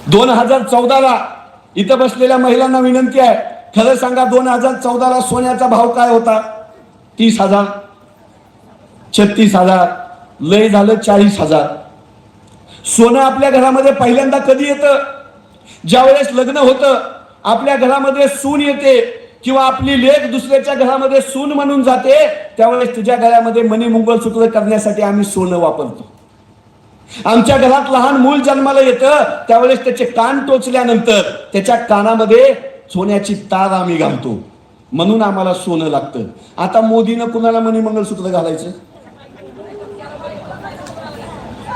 2014ला इथं बसलेल्या महिलांना विनंती आहे, खरं सांगा 2014ला सोन्याचा भाव काय होता? 30,000, 36,000, लय झालं 40,000. सोनं आपल्या घरामध्ये पहिल्यांदा कधी येतं? ज्यावेळेस लग्न होतं. आपल्या घरामध्ये सून येते किंवा आपली लेक दुसऱ्याच्या घरामध्ये सून म्हणून जाते, त्यावेळेस तुझ्या गळ्यामध्ये मणी मंगळसूत्र करण्यासाठी आम्ही सोनं वापरतो. आमच्या घरात लहान मूल जन्माला येतं, त्यावेळेस त्याचे कान टोचल्यानंतर त्याच्या कानामध्ये सोन्याची तार आम्ही घालतो, म्हणून आम्हाला सोनं लागतं. आता मोदीनं कुणाला मणी मंगळसूत्र घालायचं?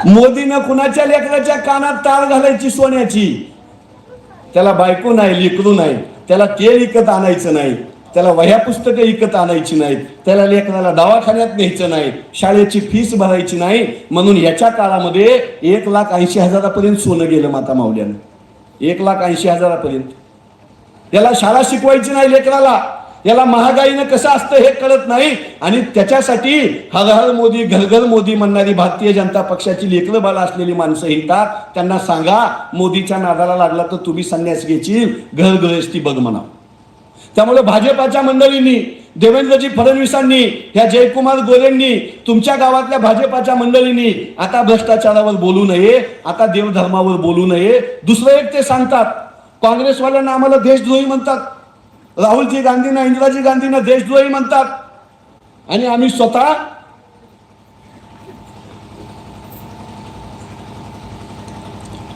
मोदीनं कुणाच्या लेकराच्या कानात तार घालायची सोन्याची? त्याला बायको नाही, लेकरू नाही, त्याला तेल विकत आणायचं नाही, त्याला वह्या पुस्तकं विकत आणायची नाहीत, त्याला लेकराला दवाखान्यात न्यायचं नाही, शाळेची फीस भरायची नाही. म्हणून याच्या काळामध्ये 1,80,000 सोनं गेलं माता माऊल्यानं. 1,80,000. याला शाळा शिकवायची नाही लेकराला, याला महागाईनं कसं असतं हे कळत नाही. आणि त्याच्यासाठी हर हर मोदी घर घर मोदी म्हणणारी भारतीय जनता पक्षाची लेकरं बाळ असलेली माणसं हिंडतात. त्यांना सांगा, मोदीच्या नादाला लागला तर तुम्ही संन्यास घ्यायची, घर गृहस्थी बघ म्हणा. त्यामुळे भाजपाच्या मंडळींनी, देवेंद्रजी फडणवीसांनी, ह्या जयकुमार गोरेंनी, तुमच्या गावातल्या भाजपाच्या मंडळींनी आता भ्रष्टाचारावर बोलू नये, आता देवधर्मावर बोलू नये. दुसरं एक ते सांगतात, काँग्रेसवाल्यांना आम्हाला देशद्रोही म्हणतात, राहुलजी गांधींना, इंदिराजी गांधींना देशद्रोही म्हणतात. आणि आम्ही स्वतः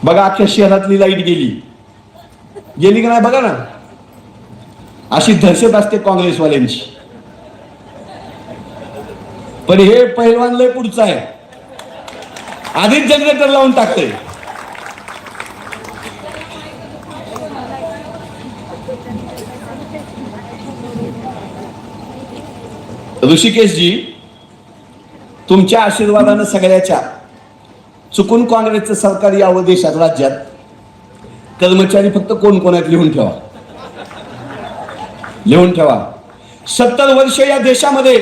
बघा, अख्ख्या शहरातली लाईट गेली की नाही बघा ना. अशी दहशत असते काँग्रेसवाल्यांची. पण हे पहिलवान लय पुढचं आहे, आधीच जनरेटर लावून टाकतंय. ऋषिकेशजी, तुमच्या आशीर्वादानं सगळ्याच्या चुकून काँग्रेसचं सरकार यावं देशात, राज्यात. कर्मचारी फक्त कोण कोण आहेत लिहून ठेवा, लिहून ठेवा. 70 वर्ष या देशामध्ये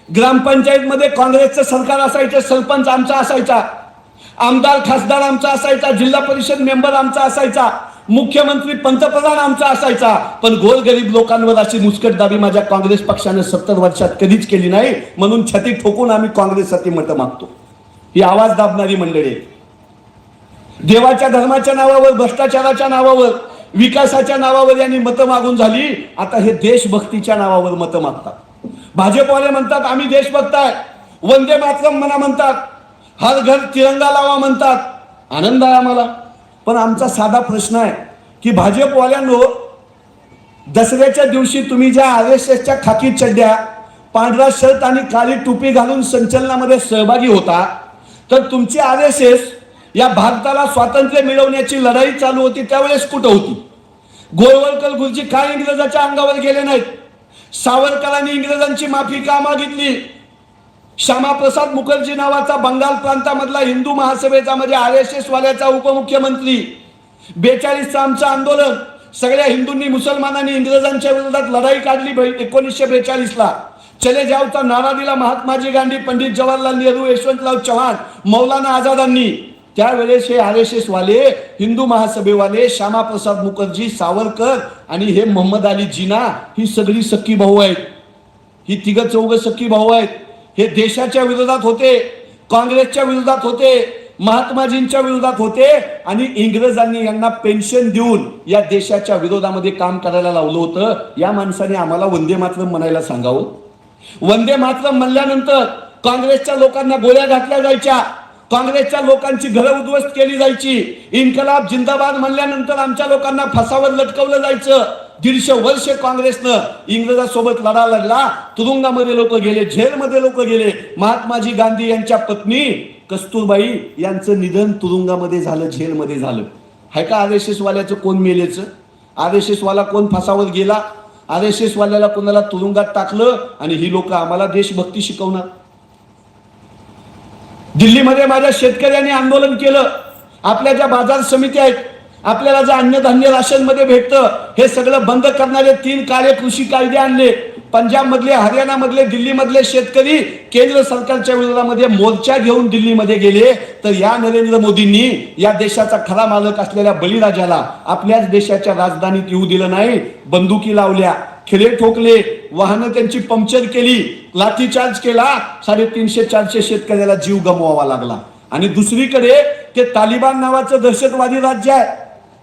ग्रामपंचायतमध्ये काँग्रेसचं सरकार असायचं, सरपंच आमचा असायचा, आमदार खासदार आमचा असायचा, जिल्हा परिषद मेंबर आमचा असायचा, मुख्यमंत्री पंतप्रधान आमचा असायचा. पण गोरगरीब लोकांवर अशी मुस्कटदाबी माझ्या काँग्रेस पक्षाने 70 वर्षात कधीच केली नाही. म्हणून छाती ठोकून आम्ही काँग्रेससाठी मतं मागतो. ही आवाज दाबणारी मंडळी. देवाच्या धर्माच्या नावावर, भ्रष्टाचाराच्या नावावर, विकासाच्या नावावर यांनी मतं मागून झाली. आता हे देशभक्तीच्या नावावर मतं मागतात. भाजपवाले म्हणतात आम्ही देशभक्त आहे, वंदे मातरम म्हणा म्हणतात, हर घर तिरंगा लावा म्हणतात. आनंद आहे आम्हाला. पण आमचा साधा प्रश्न आहे की भाजपवाल्यांनो, दसऱ्याच्या दिवशी तुम्ही ज्या RSSच्या खाकी चड्ड्या, पांढरा शर्ट आणि काळी टोपी घालून संचलनामध्ये सहभागी होता, तर तुमची RSS या भारताला स्वातंत्र्य मिळवण्याची लढाई चालू होती त्यावेळेस कुठं होती? गोळवलकर गुरुजी का इंग्रजाच्या अंगावर गेले नाहीत? सावरकरांनी इंग्रजांची माफी का मागितली? श्यामाप्रसाद मुखर्जी नावाचा बंगाल प्रांतामधला हिंदू महासभेचा म्हणजे RSS वाल्याचा उपमुख्यमंत्री, 42चं आमचं आंदोलन, सगळ्या हिंदूंनी मुसलमानांनी इंग्रजांच्या विरोधात लढाई काढली 1942ला. चले जावचा नारा दिला महात्माजी गांधी, पंडित जवाहरलाल नेहरू, यशवंतराव चव्हाण, मौलाना आझादांनी. त्यावेळेस हे RSS वाले, हिंदू महासभेवाले, श्यामाप्रसाद मुखर्जी, सावरकर आणि हे मोहम्मद अली जिना, ही सगळी सख्खी भाऊ आहेत. ही तिघ चौघ सख्खी भाऊ आहेत. हे देशाच्या विरोधात होते, काँग्रेसच्या विरोधात होते, महात्माजींच्या विरोधात होते. आणि इंग्रजांनी यांना पेन्शन देऊन या देशाच्या विरोधामध्ये काम करायला लावलं होतं. या माणसाने आम्हाला वंदे मातरम म्हणायला सांगावं. वंदे मातरम म्हणल्यानंतर काँग्रेसच्या लोकांना गोळ्या घातल्या जायच्या, काँग्रेसच्या लोकांची घरं उद्ध्वस्त केली जायची. इन्कलाब जिंदाबाद म्हणल्यानंतर आमच्या लोकांना फासावर लटकवलं जायचं. 150 वर्ष काँग्रेसनं इंग्रजांसोबत लढा लढला. तुरुंगामध्ये लोक गेले, जेलमध्ये लोक गेले. महात्माजी गांधी यांच्या पत्नी कस्तुरबाई यांचं निधन तुरुंगामध्ये झालं, जेलमध्ये झालं. आहे का RSS वाल्याचं कोण मेलेचं? RSS वाला कोण फासावर गेला? RSS वाल्याला कोणाला तुरुंगात टाकलं आणि ही लोक आम्हाला देशभक्ती शिकवणार? दिल्लीमध्ये माझ्या शेतकऱ्यांनी आंदोलन केलं. आपल्या ज्या बाजार समिती आहेत, आपल्याला जे अन्नधान्य राशन मध्ये भेटतं, हे सगळं बंद करणारे 3 काळे कृषी कायदे आणले. पंजाब मधले, हरियाणा मधले, दिल्ली मधले शेतकरी केंद्र सरकारच्या विरोधामध्ये मोर्चा घेऊन दिल्लीमध्ये गेले. तर या नरेंद्र मोदींनी या देशाचा खरा मालक असलेल्या बळीराजाला आपल्याच देशाच्या राजधानीत येऊ दिलं नाही. बंदुकी लावल्या, खिळे ठोकले, वाहनं त्यांची पंक्चर केली, लाठीचार्ज केला. 350-400 शेतकऱ्याला जीव गमवावा लागला. आणि दुसरीकडे ते तालिबान नावाचं दहशतवादी राज्य आहे,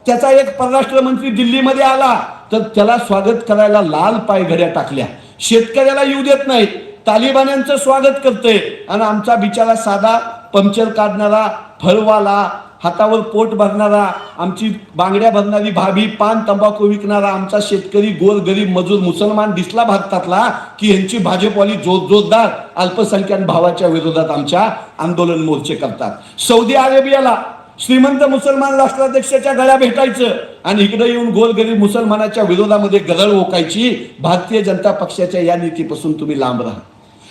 त्याचा एक परराष्ट्र मंत्री दिल्लीमध्ये आला तर त्याला स्वागत करायला लाल पायघड्या टाकल्या. शेतकऱ्याला येऊ देत नाही, तालिबान्यांचं स्वागत करतोय. आणि आमचा बिचारा साधा पंक्चर काढणारा, फळवाला, हातावर पोट भरणारा, आमची बांगड्या भरणारी भाभी, पान तंबाखू विकणारा आमचा शेतकरी, गोर गरीब मजूर मुसलमान दिसला भारतातला की यांची भाजपवाली जोरदार अल्पसंख्याक भावाच्या विरोधात आमच्या आंदोलन मोर्चे करतात. सौदी अरेबियाला श्रीमंत मुसलमान राष्ट्राध्यक्षाच्या गळ्या भेटायचं आणि इकडे येऊन गोरगरीब मुसलमानाच्या विरोधामध्ये गरळ ओकायची. भारतीय जनता पक्षाच्या या नीतीपासून तुम्ही लांब राहा.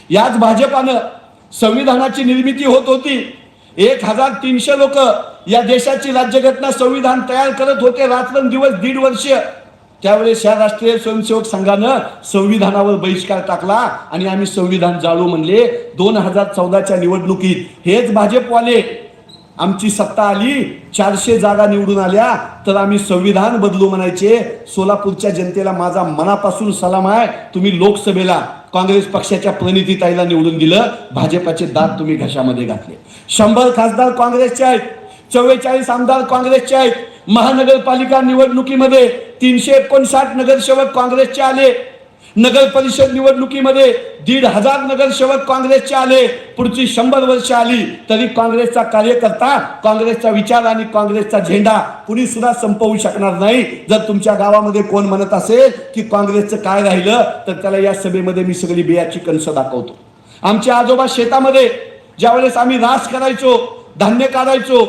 याच भाजपानं संविधानाची निर्मिती होत होती. 1300 लोक या देशाची राज्यघटना संविधान तयार करत होते, रात्रंदिवस 1.5 वर्ष. त्यावेळेस या राष्ट्रीय स्वयंसेवक संघानं संविधानावर बहिष्कार टाकला आणि आम्ही संविधान जाळू म्हणले. 2014च्या निवडणुकीत हेच भाजपवाले, आमची सत्ता आली, 400 जागा निवडून आल्या तर आम्ही संविधान बदलू म्हणायचे. सोलापूरच्या जनतेला माझा मनापासून सलाम आहे. तुम्ही लोकसभेला काँग्रेस पक्षाच्या प्रणितीताईला निवडून दिलं, भाजपाचे दात तुम्ही घशामध्ये घातले. 100 खासदार काँग्रेसचे आहेत, 44 आमदार काँग्रेसचे आहेत. महानगरपालिका निवडणुकीमध्ये 359 नगरसेवक काँग्रेसचे आले. नगर परिषद निवडणुकीमध्ये 1,500 नगरसेवक काँग्रेसचे आले. पुढची 100 वर्ष आली तरी काँग्रेसचा कार्यकर्ता, काँग्रेसचा विचार आणि काँग्रेसचा झेंडा कुणी सुद्धा संपवू शकणार नाही. जर तुमच्या गावामध्ये कोण म्हणत असेल की काँग्रेसचं काय राहिलं तर त्याला या सभेमध्ये मी सगळी बियाची कणसं दाखवतो. आमचे आजोबा शेतामध्ये ज्यावेळेस आम्ही रास करायचो, धान्य काढायचो,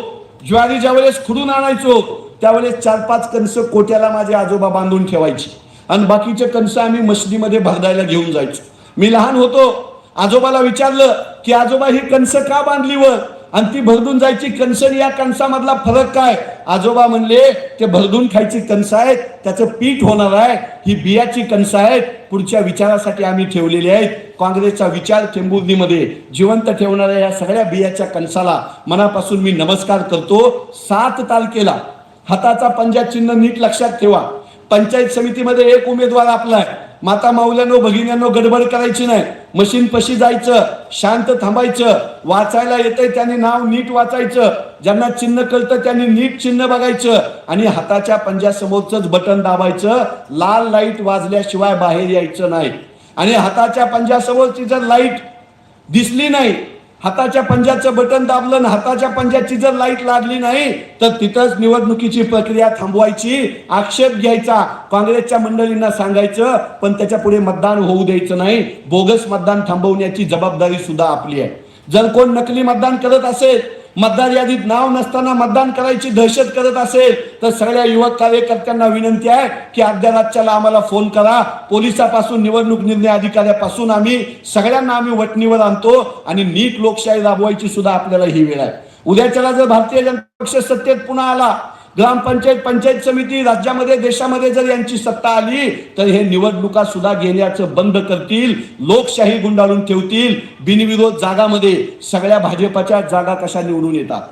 ज्वारी ज्यावेळेस खुडून आणायचो त्यावेळेस 4-5 कणसं कोट्याला माझे आजोबा बांधून ठेवायचे आणि बाकीचे कणसं आम्ही मशिदीमध्ये भरडायला घेऊन जायचो. मी लहान होतो, आजोबाला विचारलं की आजोबा ही कणसं का बांधली वर आणि ती भरडून जायची कणसं, या कणसामधला फरक काय? आजोबा म्हणले ते भरडून खायची कणसं आहेत, त्याचं पीठ होणार आहे, ही बियाची कणसं आहेत, पुढच्या विचारासाठी आम्ही ठेवलेली आहेत. काँग्रेसचा विचार टेंभुर्णीमध्ये जिवंत ठेवणाऱ्या या सगळ्या बियाच्या कणसाला मनापासून मी नमस्कार करतो. 7 तारखेला हाताचा पंजा चिन्ह नीट लक्षात ठेवा. पंचायत समितीमध्ये एक उमेदवार आपला आहे. माता माऊल्यानो, भगिन्यांनो, गडबड करायची नाही. मशीन पशी जायचं, शांत थांबायचं. वाचायला येतंय त्यांनी नाव नीट वाचायचं, ज्यांना चिन्ह कळतं त्यांनी नीट चिन्ह बघायचं आणि हाताच्या पंजासमोरच बटन दाबायचं. लाल लाईट वाजल्याशिवाय बाहेर यायचं नाही. आणि हाताच्या पंजासमोरची जर लाईट दिसली नाही, हाताच्या पंजाचं बटन दाबलं आणि हाताच्या पंजाची जर लाईट लागली नाही तर तिथंच निवडणुकीची प्रक्रिया थांबवायची, आक्षेप घ्यायचा, काँग्रेसच्या मंडळींना सांगायचं, पण त्याच्या पुढे मतदान होऊ द्यायचं नाही. बोगस मतदान थांबवण्याची जबाबदारी सुद्धा आपली आहे. जर कोण नकली मतदान करत असेल, मतदार यादीत नाव नसताना मतदान करायची दहशत करत असेल तर सगळ्या युवक कार्यकर्त्यांना विनंती आहे की अर्ध्या रातच्याला आम्हाला फोन करा. पोलिसापासून निवडणूक निर्णय अधिकाऱ्यापासून आम्ही सगळ्यांना वटणीवर आणतो आणि नीट लोकशाही राबवायची सुद्धा आपल्याला ही वेळ आहे. उद्याच्याला जर भारतीय जनता पक्ष सत्तेत पुन्हा आला, ग्रामपंचायत, पंचायत समिती, राज्यामध्ये, देशामध्ये जर यांची सत्ता आली तर हे निवडणुका सुद्धा घेण्याचं बंद करतील, लोकशाही गुंडाळून ठेवतील. बिनविरोध जागामध्ये सगळ्या भाजपाच्या जागा कशा निवडून येतात?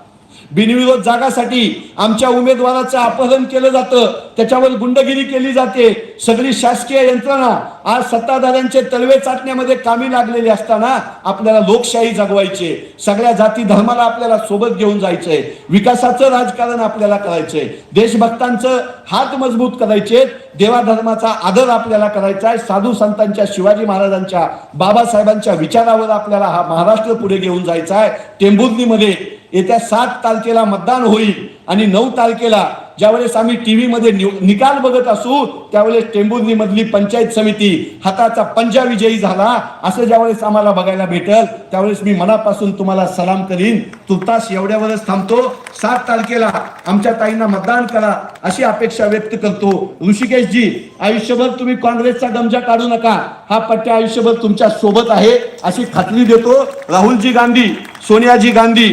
बिनविरोध जागासाठी आमच्या उमेदवाराचं अपहरण केलं जातं, त्याच्यावर गुंडगिरी केली जाते. सगळी शासकीय यंत्रणा आज सत्ताधाऱ्यांचे तळवे चाटण्यामध्ये कामी लागलेली असताना आपल्याला लोकशाही जगवायची, सगळ्या जाती धर्माला आपल्याला सोबत घेऊन जायचंय, विकासाचं राजकारण आपल्याला करायचंय, देशभक्तांचं हात मजबूत करायचे, देवाधर्माचा आदर आपल्याला करायचा आहे, साधू संतांच्या, शिवाजी महाराजांच्या, बाबासाहेबांच्या विचारावर आपल्याला हा महाराष्ट्र पुढे घेऊन जायचा आहे. टेंभुर्णीमध्ये येत्या 7 तारखेला मतदान होईल आणि 9 तारखेला ज्यावेळेस आम्ही टीव्ही मध्ये निकाल बघत असू त्यावेळेस टेंभुर्णी मधली पंचायत समिती हाताचा पंजा विजयी झाला असं ज्यावेळेस आम्हाला बघायला भेटेल त्यावेळेस मी मनापासून तुम्हाला सलाम करीन. तुर्तास एवढ्यावरच थांबतो. 7 तारखेला आमच्या ताईंना मतदान करा अशी अपेक्षा व्यक्त करतो. ऋषिकेशजी, आयुष्यभर तुम्ही काँग्रेसचा गमजा काढू नका. हा पट्ट्या आयुष्यभर तुमच्या सोबत आहे अशी खात्री देतो. राहुलजी गांधी, सोनियाजी गांधी,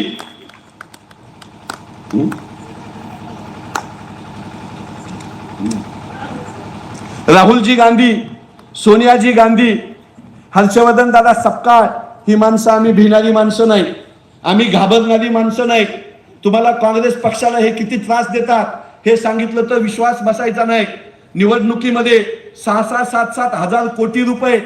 राहुलजी गांधी, सोनियाजी गांधी, हर्षवर्धन दादा सपकाळ ही माणसं आम्ही भिणारी माणसं नाही, आम्ही घाबरणारी माणसं नाही. तुम्हाला काँग्रेस पक्षाला हे किती त्रास देतात हे सांगितलं तर विश्वास बसायचा नाही. निवडणुकीमध्ये 6-6, 7-7 हजार कोटी रुपये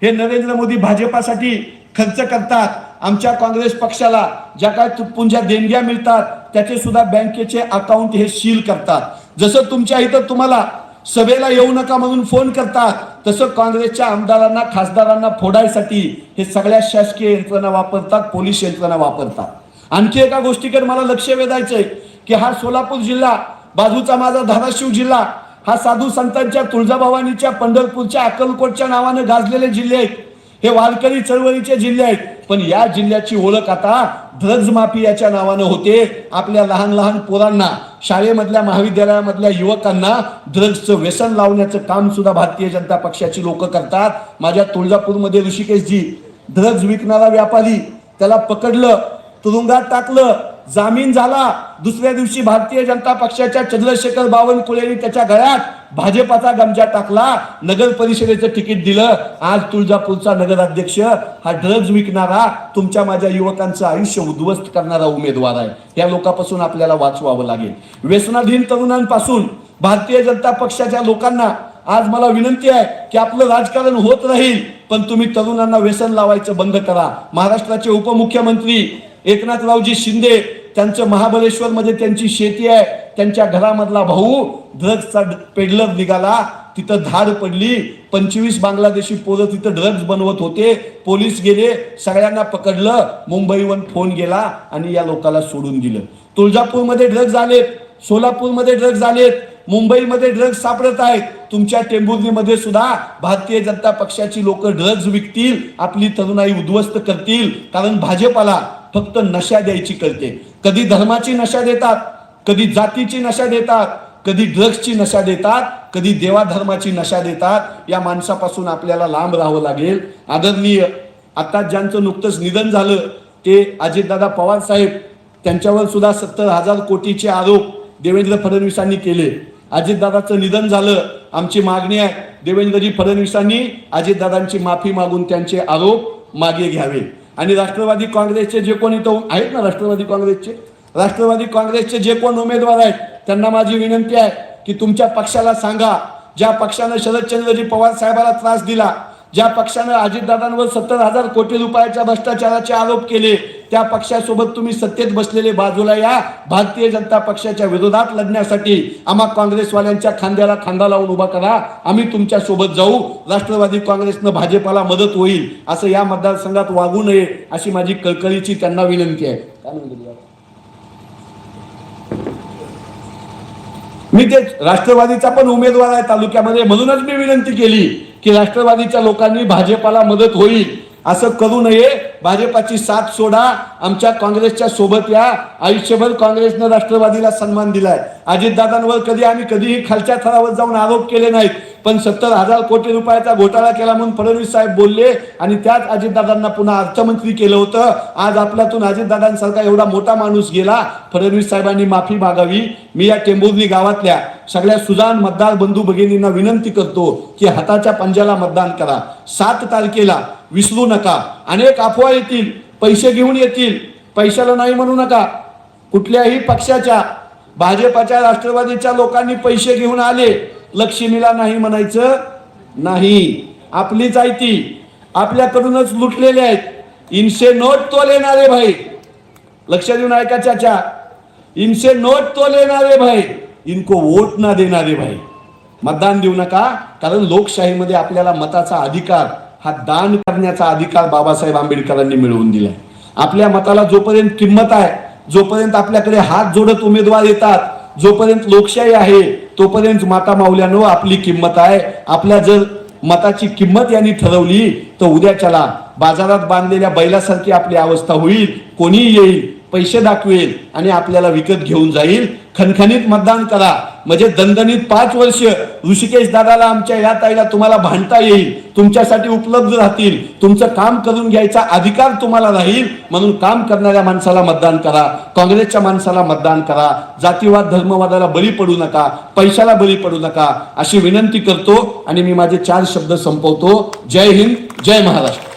हे नरेंद्र मोदी भाजपासाठी खर्च करतात. आमच्या काँग्रेस पक्षाला ज्या काय तुटपुंज्या देणग्या मिळतात त्याचे सुद्धा बँकेचे अकाउंट हे सील करतात. जसं तुमच्या इथं तुम्हाला सभेला येऊ नका म्हणून फोन करतात तसं काँग्रेसच्या आमदारांना खासदारांना फोडायसाठी हे सगळ्या शासकीय यंत्रणा वापरतात, पोलीस यंत्रणा वापरतात. आणखी एका गोष्टीकडे मला लक्ष वेधायचंय की हा सोलापूर जिल्हा, बाजूचा माझा धाराशिव जिल्हा, हा साधू संतांच्या, तुळजाभवानीच्या, पंढरपूरच्या, अक्कलकोटच्या नावानं गाजलेले जिल्हे आहेत. हे वारकरी चळवळीचे जिल्हे आहेत. पण या जिल्ह्याची ओळख आता ड्रग्ज माफियाच्या नावानं होते. आपल्या लहान लहान पोरांना, शाळेमधल्या महाविद्यालयामधल्या युवकांना ड्रग्जचं व्यसन लावण्याचं काम सुद्धा भारतीय जनता पक्षाची लोक करतात. माझ्या तुळजापूरमध्ये ऋषिकेशजी, ड्रग्ज विकणारा व्यापारी, त्याला पकडलं, तुरुंगात टाकलं, जामीन झाला. दुसऱ्या दिवशी भारतीय जनता पक्षाच्या चंद्रशेखर बावनकुळेंनी त्याच्या गळ्यात भाजपाचा गमजा टाकला, नगर परिषदेचं तिकीट दिलं. आज तुळजापूरचा नगराध्यक्ष हा ड्रग्ज विकणारा, तुमच्या माझ्या युवकांचं आयुष्य उद्ध्वस्त करणारा उमेदवार आहे. या लोकांपासून आपल्याला वाचवावं लागेल. व्यसनाधीन तरुणांपासून भारतीय जनता पक्षाच्या लोकांना आज मला विनंती आहे की आपलं राजकारण होत राहील पण तुम्ही तरुणांना व्यसन लावायचं बंद करा. महाराष्ट्राचे उपमुख्यमंत्री एकनाथरावजी शिंदे, त्यांचं महाबळेश्वर मध्ये त्यांची शेती आहे, त्यांच्या घरामधला भाऊ ड्रग्जचा पेडलर निघाला, तिथं धाड पडली. 25 बांगलादेशी पोरं तिथं ड्रग्ज बनवत होते. पोलीस गेले, सगळ्यांना पकडलं, मुंबईहून फोन गेला आणि या लोकांना सोडून दिलं. तुळजापूरमध्ये ड्रग्ज आलेत, सोलापूरमध्ये ड्रग्ज आलेत, मुंबईमध्ये ड्रग्ज सापडत आहेत. तुमच्या टेंभुर्णीमध्ये सुद्धा भारतीय जनता पक्षाची लोक ड्रग्ज विकतील, आपली तरुणाई उद्ध्वस्त करतील. कारण भाजपाला फक्त नशा द्यायची कळते. कधी धर्माची नशा देतात, कधी जातीची नशा देतात, कधी ड्रग्सची नशा देतात, कधी देवाधर्माची नशा देतात. या माणसापासून आपल्याला लांब राहावं लागेल. आदरणीय आता ज्यांचं नुकतंच निधन झालं ते अजितदादा पवार साहेब, त्यांच्यावर सुद्धा 70,000 कोटीचे आरोप देवेंद्र फडणवीसांनी केले. अजितदादाचं निधन झालं, आमची मागणी आहे देवेंद्रजी फडणवीसांनी अजितदादांची माफी मागून त्यांचे आरोप मागे घ्यावे. आणि राष्ट्रवादी काँग्रेसचे जे कोणी इथं आहेत ना, राष्ट्रवादी काँग्रेसचे जे कोण उमेदवार आहेत त्यांना माझी विनंती आहे की तुमच्या पक्षाला सांगा, ज्या पक्षानं शरदचंद्रजी पवार साहेबांना त्रास दिला, ज्या पक्षानं अजितदादांवर 70,000 कोटी रुपयाच्या भ्रष्टाचाराचे आरोप केले, त्या पक्षासोबत तुम्ही सत्तेत बसलेले बाजूला या. भारतीय जनता पक्षाच्या विरोधात लढण्यासाठी आम्हा काँग्रेसवाल्यांच्या खांद्याला खांदा लावून उभा करा. आम्ही तुमच्या सोबत जाऊ. राष्ट्रवादी काँग्रेसनं भाजपाला मदत होईल असं या मतदारसंघात वागू नये अशी माझी कळकळीची त्यांना विनंती आहे. मी ते राष्ट्रवादीचा पण उमेदवार आहे तालुक्यामध्ये, म्हणूनच मी विनंती केली की राष्ट्रवादीच्या लोकांनी भाजपाला मदत होईल असं करू नये. भाजपाची साथ सोडा, आमच्या काँग्रेसच्या सोबत या. आयुष्यभर काँग्रेसनं राष्ट्रवादीला सन्मान दिलाय. अजितदादांवर आम्ही कधीही खालच्या थरावर जाऊन आरोप केले नाहीत, पण 70,000 कोटी रुपयाचा घोटाळा केला म्हणून फडणवीस साहेब बोलले आणि त्याच अजितदादांना पुन्हा अर्थमंत्री केलं होतं. आज आपल्यातून अजितदादांसारखा एवढा मोठा माणूस गेला, फडणवीस साहेबांनी माफी मागावी. मी या टेंभुर्णी गावातल्या सगळ्या सुजाण मतदार बंधू भगिनींना विनंती करतो की हाताच्या पंजाला मतदान करा. 7 तारखेला विसरू नका. अनेक अफवा येतील, पैसे घेऊन येतील, पैशाला नाही म्हणू नका. कुठल्याही पक्षाच्या, भाजपाच्या, राष्ट्रवादीच्या लोकांनी पैसे घेऊन आले, लक्ष्मीला नाही म्हणायचं नाही. आपलीच आहे ती, आपल्याकडूनच लुटलेले आहेत. इनसे नोट तो लेना रे भाई, लक्ष देऊन ऐका चाचा, इनसे नोट तो लेना रे भाई, इनको वोट ना देना रे भाई. मतदान देऊ नका, कारण लोकशाहीमध्ये आपल्याला मताचा अधिकार, हा दान करण्याचा अधिकार बाबासाहेब आंबेडकरांनी मिळवून दिलाय. आपल्या मताला जोपर्यंत किंमत आहे, जोपर्यंत आपल्याकडे हात जोडत उमेदवार येतात, जोपर्यंत लोकशाही आहे तोपर्यंत माता माऊल्यानो आपली किंमत आहे. आपल्या जर मताची किंमत यांनी ठरवली तर उद्याच्याला बाजारात बांधलेल्या बैलासारखी आपली अवस्था होईल. कोणी येईल, पैसे दाखवेल आणि आपल्याला विकत घेऊन जाईल. खणखणीत मतदान करा, म्हणजे दणदणीत 5 वर्ष ऋषिकेश दादाला, आमच्या या ताईला तुम्हाला भांडता येईल, तुमच्यासाठी उपलब्ध राहतील, तुमचं काम करून घ्यायचा अधिकार तुम्हाला राहील. म्हणून काम करणाऱ्या माणसाला मतदान करा, काँग्रेसच्या माणसाला मतदान करा. जातीवाद धर्मवादाला बळी पडू नका, पैशाला बळी पडू नका, अशी विनंती करतो आणि मी माझे 4 शब्द संपवतो. जय हिंद, जय महाराष्ट्र.